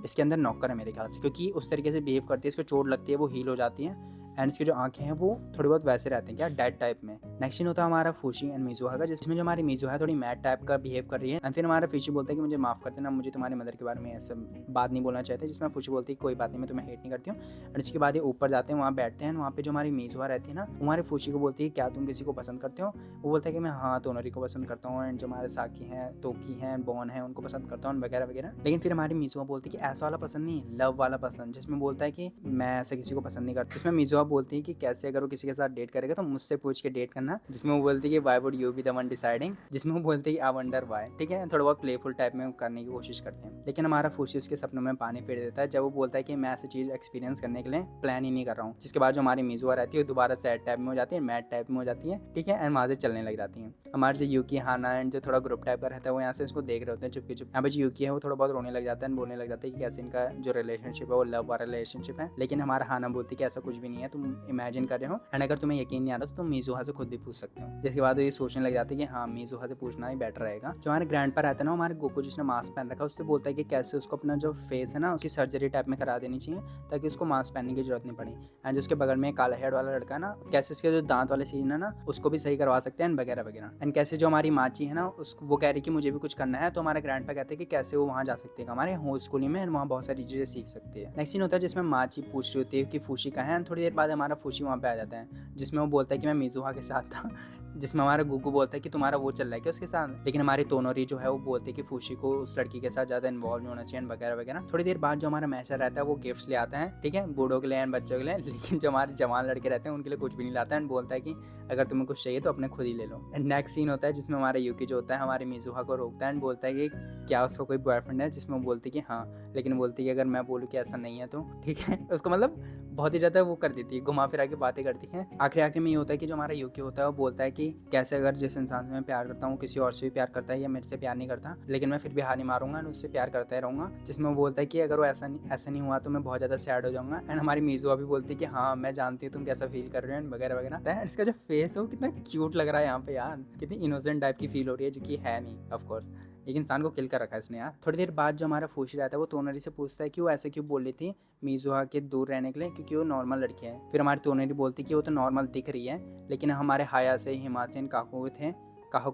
इसके अंदर नौकर है मेरे ख्याल से, क्योंकि उस तरीके से बिहेव करती है, इसको चोट लगती है वो हील हो जाती है एंड इसकी जो आंखें हैं वो थोड़ी बहुत वैसे रहते हैं क्या डेड टाइप में। नेक्स्ट सीन होता है हमारा फुशी एंड मिजुहा का, जिसमें जो हमारी मिजुहा है थोड़ी मैड टाइप का बिहेव कर रही है एंड फिर हमारा फुशी बोलता है कि मुझे माफ कर देना, मुझे तुम्हारी मदर के बारे में ऐसा बात नहीं बोलना चाहते, जिसमें फुशी बोलती है कोई बात नहीं मैं तुम्हें हेट नहीं करती हूँ। एंड उसके बाद ये ऊपर जाते हैं, वहाँ बैठते हैं, वहाँ पे जो हमारी मिजुहा रहती है ना हमारे फुशी को बोलती है क्या तुम किसी को पसंद करते हो। वो बोलता है कि मैं हाँ तोनोरी को पसंद करता हूँ एंड जो हमारे साकी हैं तोकी हैं बॉन है उनको पसंद करता हूँ वगैरह वगैरह। लेकिन फिर हमारी मिजुहा बोलती है कि ऐसा वाला पसंद नहीं, लव वाला पसंद, जिसमें बोलता है कि मैं ऐसा किसी को पसंद नहीं करता। जिसमें मिजुहा बोलती है कि कैसे अगर वो किसी के साथ डेट करेगा तो मुझसे पूछ के डेट करना, जिसमें वो बोलती है कि why would you be the one deciding, जिसमें वो बोलती है कि आई वंडर व्हाई, ठीक है, थोड़ा बहुत प्लेफुल टाइप में करने की कोशिश करते हैं। लेकिन हमारा फुशी उसके सपनों में पानी फेर देता है जब वो बोलता है कि मैं ऐसी चीज़ एक्सपीरियंस करने के लिए प्लान ही नहीं कर रहा हूँ। जिसके बाद जो हमारी मिजुहा रहती है दोबारा सैड टाइप में हो जाती है, मैड टाइप में हो जाती है, ठीक है, एंड वहाँ से चलने लग जाती है। हमारे जो यूकी हाना एंड जो थोड़ा ग्रुप टाइप का रहता है वो यहाँ से उसको देख रहे होते हैं चुपके चुप। यहाँ पे जो यूकी है वो थोड़ा बहुत रोने लग जाता है, बोलने लग जाता है कि कैसे इनका जो रिलेशनशिप है वो लव वाला रिलेशनशिप है। लेकिन हमारा हाना बोलती है कि ऐसा कुछ भी नहीं है, तुम इमेजिन कर रहे हो एंड अगर तुम्हें यकीन नहीं आ रहा तो तुम मिजुहा से खुद भी पूछ सकते हो। जिसके बाद ये सोचने लग जाते हैं कि हाँ मिजुहा से पूछना ही बेटर रहेगा। जो हमारे ग्रैंड पर रहता है ना हमारे गोकू जिसने मास्क पहन रखा है उससे बोलता है कि कैसे उसको अपना जो फेस है ना उसकी सर्जरी टाइप में करा देनी चाहिए ताकि उसको मास्क पहनने की जरूरत नहीं पड़े। एंड जो उसके बगल में काला हेड वाला लड़का है ना कैसे इसके जो दांत वाले सीन है ना उसको भी सही करवा सकते हैं वगैरह वगैरह। एंड कैसे जो हमारी माची है ना उसको वो कह रही कि मुझे भी कुछ करना है, तो हमारे ग्रैंड पर कहते हैं कि कैसे वो वहाँ जा सकते हैं हमारे होम स्कूलिंग में, वहाँ बहुत सारी चीजें सीख सकती है। नेक्स्ट सीन होता है जिसमें माची पूछ रही होती है कि फुशी कहाँ है। थोड़ी देर बाद हमारा फुशी वहाँ पे आ जाता है जिसमें वो बोलता है कि मैं मिजुहा के साथ था। जिसमें हमारा गुगू बोलता है कि तुम्हारा वो चल रहा है क्या उसके साथ, लेकिन हमारी तोनोरी जो है वो बोलती है कि फूशी को उस लड़की के साथ ज्यादा इन्वॉल्व नहीं होना चाहिए वगैरह वगैरह। थोड़ी देर बाद जो हमारा मैशर रहता है वो गिफ्ट्स ले आता है, ठीक है, बूढ़ों के लिए एंड बच्चों के लिए, लेकिन जो हमारे जवान लड़के रहते हैं उनके लिए कुछ भी नहीं लाता है एंड बोलता है कि अगर तुम्हें कुछ चाहिए तो अपने खुद ही ले लो। एंड नेक्स्ट सीन होता है जिसमें हमारा यूकी जो होता है हमारे मिजुहा को रोकता है एंड बोलता है कि क्या उसका कोई बॉयफ्रेंड है, जिसमें वो बोलती है कि हाँ, लेकिन बोलती है कि अगर मैं बोलूँ कि ऐसा नहीं है तो, ठीक है, उसको मतलब बहुत ही ज़्यादा वो कर देती है, घुमा फिरा के बातें करती है। आखिर में ये होता है कि जो हमारा यूकी होता है वो बोलता है कि कैसे अगर जिस इंसान से मैं प्यार करता हूँ किसी और से भी प्यार करता है या मेरे से प्यार नहीं करता, लेकिन मैं फिर भी हार नहीं मारूंगा एंड उससे प्यार करता ही रहूंगा। जिसमें वो बोलता है कि अगर वो ऐसा नहीं हुआ तो मैं बहुत ज़्यादा सैड हो जाऊंगा। एंड हमारी मीजुआ भी बोलती है कि हाँ मैं जानती हूँ तुम कैसा फील कर रहे हो वगैरह वगैरह। इसका जो फेस है वो कितना क्यूट लग रहा है यहाँ पे यार, कितनी इनोसेंट टाइप की फील हो रही है, जो कि है नहीं ऑफकोर्स, एक इंसान को किल कर रखा है इसने यार। थोड़ी देर बाद जो हमारा फूशी रहता है वो तोनरी से पूछता है कि वो ऐसे क्यों बोल रही थी मीजुहा के दूर रहने के लिए, क्योंकि वो नॉर्मल लड़की है। फिर हमारी तोनरी बोलती कि वो तो नॉर्मल दिख रही है, लेकिन हमारे हायासे हिमासेन काको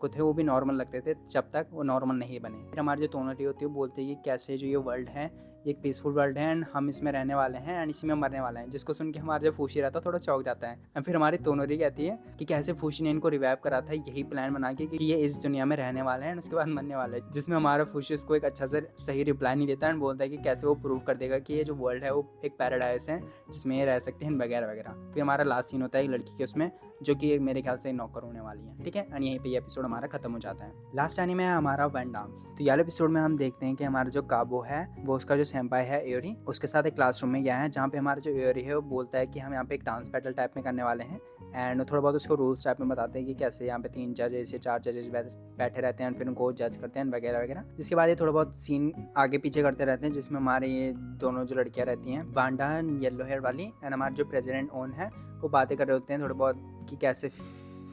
थे वो भी नॉर्मल लगते थे जब तक वो नॉर्मल नहीं बने। फिर हमारी जो तोनरी होती है वो बोलती है कि कैसे जो ये वर्ल्ड है ये एक पीसफुल वर्ल्ड है एंड हम इसमें रहने वाले हैं एंड इसी में मरने वाले हैं। जिसको सुन के हमारा जो फूशी रहता है थोड़ा चौंक जाता है। एंड फिर हमारी तोनरी कहती है कि कैसे फूशी ने इनको रिवाइव करा था यही प्लान बना के कि ये इस दुनिया में रहने वाले हैं उसके बाद मरने वाले हैं। जिसमें हमारा फूशी उसको एक अच्छा से सही रिप्लाई नहीं देता एंड बोलता है कि कैसे वो प्रूव कर देगा कि ये जो वर्ल्ड है वो एक पैराडाइज है जिसमें ये रह सकते हैं वगैरह वगैरह। फिर हमारा लास्ट सीन होता है एक लड़की के उसमें जो कि मेरे ख्याल से नौकर होने वाली है, ठीक है, एंड यहीं पे ये एपिसोड हमारा खत्म हो जाता है। लास्ट एनीमे है हमारा वन डांस। तो ये एपिसोड में हम देखते हैं कि हमारा जो काबो है वो उसका जो सेंपाई है एयोरी उसके साथ एक क्लासरूम में गया है, जहाँ पे हमारा जो एयोरी है वो बोलता है कि हम यहाँ पे एक डांस बैटल टाइप में करने वाले हैं एंड थोड़ा बहुत उसको रूल्स टाइप में बताते हैं कि कैसे यहाँ पे 3 जजेस या 4 जजेस बैठे रहते हैं फिर उनको जज करते हैं वगैरह वगैरह। जिसके बाद ये थोड़ा बहुत सीन आगे पीछे करते रहते हैं, जिसमें हमारे ये दोनों जो लड़कियां रहती हैं वांडा येलो हेयर वाली एंड हमारे जो प्रेसिडेंट ओन है वो बातें कर रहे होते हैं थोड़ा बहुत कि कैसे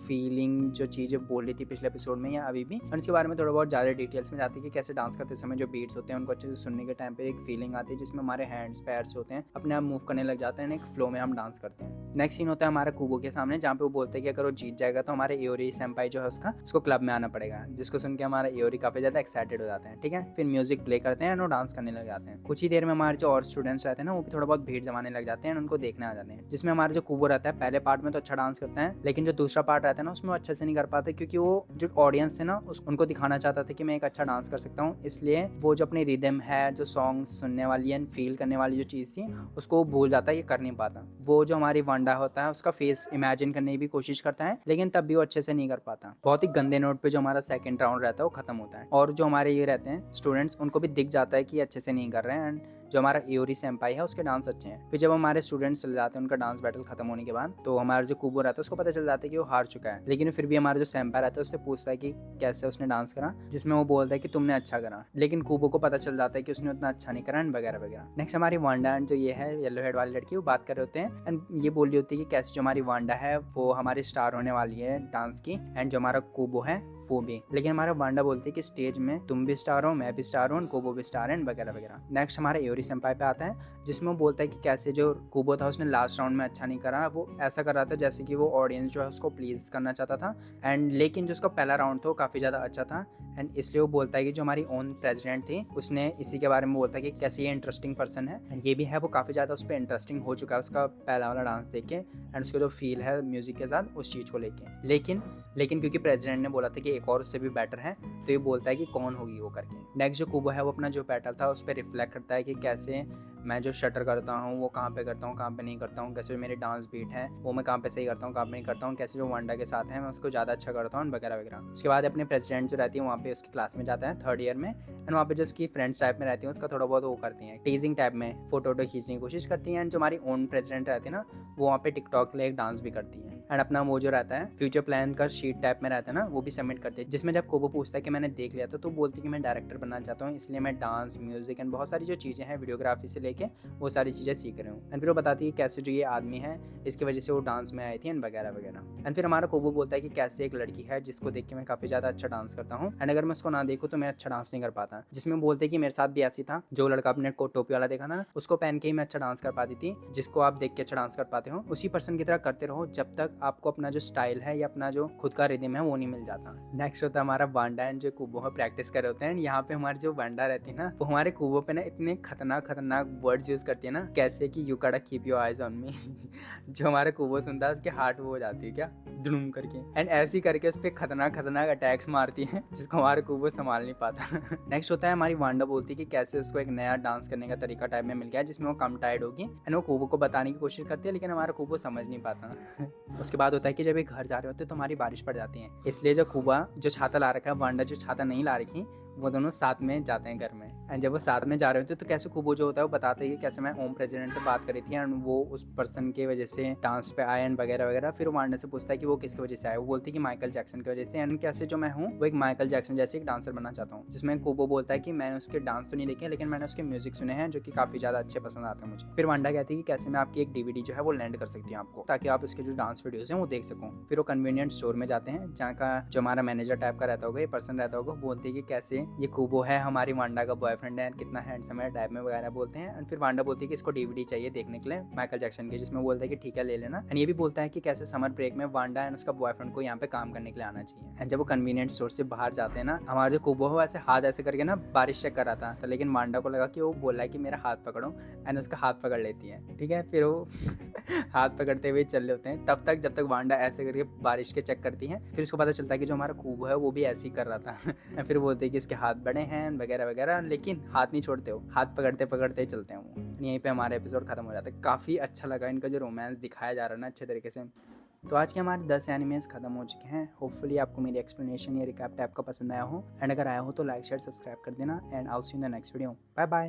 फीलिंग जो चीज़ें बोल रही थी पिछले एपिसोड में या अभी भी, और इसके बारे में थोड़ा बहुत ज़्यादा डिटेल्स में जाती है कि कैसे डांस करते समय जो बीट्स होते हैं उनको अच्छे से सुनने के टाइम पे एक फीलिंग आती है जिसमें हमारे हैंड्स पैर्स होते हैं अपने आप मूव करने लग जाते हैं, एक फ्लो में हम डांस करते हैं। नेक्स्ट सीन होता है हमारा कुबो के सामने, जहाँ पे वो बोलते हैं कि अगर वो जीत जाएगा तो हमारे एयोरी सेंपाई जो है उसको क्लब में आना पड़ेगा, जिसको सुन के हमारा एयोरी काफी ज्यादा एक्साइटेड हो जाते हैं, ठीक है। फिर म्यूजिक प्ले करते हैं और डांस करने लग जाते हैं। कुछ ही देर में हमारे जो और स्टूडेंट्स रहते हैं ना वो भी थोड़ा बहुत भीड़ जमाने लग जाते हैं उनको देखने आ जाते हैं। जिसमें हमारा जो कुबो रहता है पहले पार्ट में तो अच्छा डांस करता है, लेकिन जो दूसरा पार्ट रहता है ना उसमें अच्छे से नहीं कर पाते, क्योंकि वो जो ऑडियंस थे ना उनको दिखाना चाहता था कि मैं एक अच्छा डांस कर सकता हूँ, इसलिए वो जो अपनी रिदम है जो सॉन्ग सुनने वाली एंड फील करने वाली जो चीज़ थी उसको वो भूल जाता है, ये कर नहीं पाता। वो जो हमारी वांडा होता है उसका फेस इमेजिन करने की भी कोशिश करता है, लेकिन तब भी वो अच्छे से नहीं कर पाता। बहुत ही गंदे नोट पे जो हमारा सेकंड राउंड रहता है वो खत्म होता है, और जो हमारे ये रहते हैं स्टूडेंट्स उनको भी दिख जाता है कि अच्छे से नहीं कर रहे हैं एंड जो हमारा एयोरी सेंपाई है उसके डांस अच्छे हैं। फिर जब हमारे स्टूडेंट्स चले जाते हैं उनका डांस बैटल खत्म होने के बाद, तो हमारा जो कुबो रहता है उसको पता चल जाता है कि वो हार चुका है, लेकिन फिर भी हमारा जो सेंपाई रहता है उससे पूछता है कि कैसे उसने डांस करा, जिसमें वो बोलता है कि तुमने अच्छा करा, लेकिन कुबो को पता चल जाता है कि उसने उतना अच्छा नहीं करा एंड वगैरह वगैरह। नेक्स्ट हमारी वांडा एंड जो ये है येलो हेड वाली लड़की वो बात कर रहे होते हैं एंड ये बोल रही होती है कि कैसे जो हमारी वांडा है वो हमारी स्टार होने वाली है डांस की एंड जो हमारा कुबो है वो भी, लेकिन हमारा वांडा बोलती है कि स्टेज में तुम भी स्टार हो, मैं भी स्टार हूँ, कोबो भी स्टार है वगैरह वगैरह। नेक्स्ट हमारा एयोरी सेंपाई पे आता है, जिसमें वो बोलता है कि कैसे जो कुबो था उसने लास्ट राउंड में अच्छा नहीं करा, वो ऐसा कर रहा था जैसे कि वो ऑडियंस जो है उसको प्लीज करना चाहता था एंड लेकिन जो उसका पहला राउंड था वो काफ़ी ज़्यादा अच्छा था एंड इसलिए वो बोलता है कि जो हमारी ओन प्रेसिडेंट थी उसने इसी के बारे में बोलता है कि कैसे ये इंटरेस्टिंग पर्सन है एंड ये भी है, वो काफ़ी ज़्यादा उस पर इंटरेस्टिंग हो चुका है उसका पहला वाला डांस देख के एंड उसका जो फील है म्यूजिक के साथ उस चीज़ को लेके। लेकिन क्योंकि प्रेसिडेंट ने बोला था कि एक और उससे भी बेटर है, तो ये बोलता है कि कौन होगी वो करके। नेक्स्ट जो कुबो है वो अपना जो बैटल था उस पर रिफ्लेक्ट करता है कि कैसे मैं जो शटर करता हूँ वो कहाँ पे करता हूँ कहाँ पे नहीं करता हूँ, कैसे जो मेरे डांस बीट है वो मैं कहाँ पे सही करता हूँ कहाँ पे नहीं करता हूँ, कैसे जो वांडा के साथ है मैं उसको ज़्यादा अच्छा करता हूँ वगैरह वगैरह। उसके बाद अपने प्रेसिडेंट जो रहती है वहाँ पे उसकी क्लास में जाता है थर्ड ईयर में एंड वहाँ पे जो उसकी फ्रेंड्स टाइप में रहती है उसका थोड़ा बहुत वो करती हैं टीजिंग टाइप में फोटो खींचने की कोशिश करती हैं एंड जो हमारी ओन प्रेसिडेंट रहती है ना वो वहाँ पे टिकटॉक के लिए एक डांस भी करती है एंड अपना वो जो रहता है फ्यूचर प्लान का शीट टाइप में रहता है ना वो भी सबमिट करती है, जिसमें जब कोबो पूछता है कि मैंने देख लिया था तो बोलती है कि मैं डायरेक्टर बनना चाहता हूँ, इसलिए मैं डांस म्यूजिक एंड बहुत सारी जो चीज़ें हैं वीडियोग्राफी से लेके वो सारी चीज़ें सीख रही हूँ एंड फिर वो बताती है कैसे जो ये आदमी है इसकी वजह से वो डांस में आई थी एंड वगैरह वगैरह। एंड फिर हमारा कोबो बोलता है कि कैसे एक लड़की है जिसको देख के मैं काफ़ी ज़्यादा अच्छा डांस करता हूँ एंड अगर मैं उसको ना देखूँ तो मैं अच्छा डांस नहीं कर पाता, जिसमें बोलते हैं कि मेरे साथ भी ऐसी था, जो लड़का अपने को टोपी वाला देखा ना उसको पहन के ही मैं अच्छा डांस कर पाती थी, जिसको आप देख के अच्छा डांस कर पाते हो उसी पर्सन की तरह करते रहो जब तक आपको अपना जो स्टाइल है या अपना जो खुद का रिदम है वो नहीं मिल जाता। नेक्स्ट होता है हमारा वांडा एंड जो कुबो है प्रैक्टिस कर रहे होते हैं। यहाँ पे हमारी जो वांडा रहती है ना, वो हमारे कुबो पे ना इतने खतरनाक वर्ड्स यूज करती है ना, कैसे कि यू गोटा keep your eyes on me. जो हमारा कुबो सुनता है उसके हार्ट वो हो जाती है क्या दुम करके, एंड ऐसे ही करके उस पर खतरनाक अटैक्स मारती है जिसको हमारा कुबो संभाल नहीं पाता। नेक्स्ट होता है हमारी वांडा बोलती है कि कैसे उसको एक नया डांस करने का तरीका टाइप में मिल गया जिसमें वो कम टायर्ड होगी, एंड वो कुबो को बताने की कोशिश करती है, लेकिन हमारा कुबो समझ नहीं पाता। उसके बाद होता है कि जब एक घर जा रहे होते हैं तो हमारी बारिश पड़ जाती है, इसलिए जो कुबा जो छाता ला रखा है, वांडा जो छाता नहीं ला रखी, वो दोनों साथ में जाते हैं घर में। एंड जब वो साथ में जा रहे होते हैं तो कैसे कुबो जो होता है वो बताते हैं कि कैसे मैं ओम प्रेसिडेंट से बात करी थी एंड वो उस पर्सन की वजह से डांस पे आए एंड वगैरह वगैरह। फिर वांडा से पूछता है कि वो किसकी वजह से आया, वो बोलती है कि माइकल जैक्सन की वजह से, एंड कैसे जो मैं हूँ वो एक माइकल जैक्सन जैसे एक डांसर बनना चाहता हूँ। जिसमें कुबो बोलता है कि मैंने उसके डांस तो नहीं देखे लेकिन मैंने उसके म्यूजिक सुने हैं जो कि काफी ज्यादा अच्छे पसंद आते हैं मुझे। फिर वांडा कहती है कि कैसे मैं आपकी एक डीवीडी जो है वो लैंड कर सकती हूँ आपको, ताकि आप उसके जो डांस वीडियोस हैं वो देख सको। फिर वो कन्वीनियंट स्टोर में जाते हैं जहाँ का जो हमारा मैनेजर टाइप का रहता होगा, ये पर्सन रहता होगा, बोलते हैं कि कैसे ये कुबो है हमारी वांडा का बॉयफ्रेंड है, कितना हैंडसम है टाइप में वगैरह बोलते हैं। एंड फिर वांडा बोलती है कि इसको डीवीडी चाहिए देखने के लिए माइकल जैक्सन की, जिसमें बोलता है कि ठीक है ले लेना। एंड ये भी बोलता है कि कैसे समर ब्रेक में वांडा एंड उसका बॉयफ्रेंड को यहाँ पे काम करने के लिए आना चाहिए। एंड जब वो कन्वीनियंट स्टोर से बाहर जाते हैं ना, हमारा जो कुबो है ऐसे हाथ ऐसे करके ना बारिश चेक कर रहा था, तो लेकिन वांडा को लगा कि वो बोल रहा है कि मेरा हाथ पकड़ो, एंड उसका हाथ पकड़ लेती है। ठीक है, फिर वो हाथ पकड़ते हुए चल रहे होते हैं तब तक जब तक वांडा ऐसे करके बारिश के चेक करती है। फिर उसको पता चलता है कि जो हमारा कुबो है वो भी ऐसे ही कर रहा था। फिर बोलते हैं कि इसके हाथ बड़े हैं वगैरह वगैरह, लेकिन हाथ नहीं छोड़ते, हो हाथ पकड़ते पकड़ते चलते हैं वो। यहीं पे हमारा एपिसोड खत्म हो जाता है। काफ़ी अच्छा लगा इनका जो रोमांस दिखाया जा रहा है ना अच्छे तरीके से। तो आज के हमारे 10 एनिमेज खत्म हो चुके हैं। होपफुली आपको मेरी एक्सप्लेनेशन या रिकैप टाइप का पसंद आया हो, एंड अगर आया हो तो लाइक शेयर सब्सक्राइब कर देना, and I will see you in the next video. Bye bye.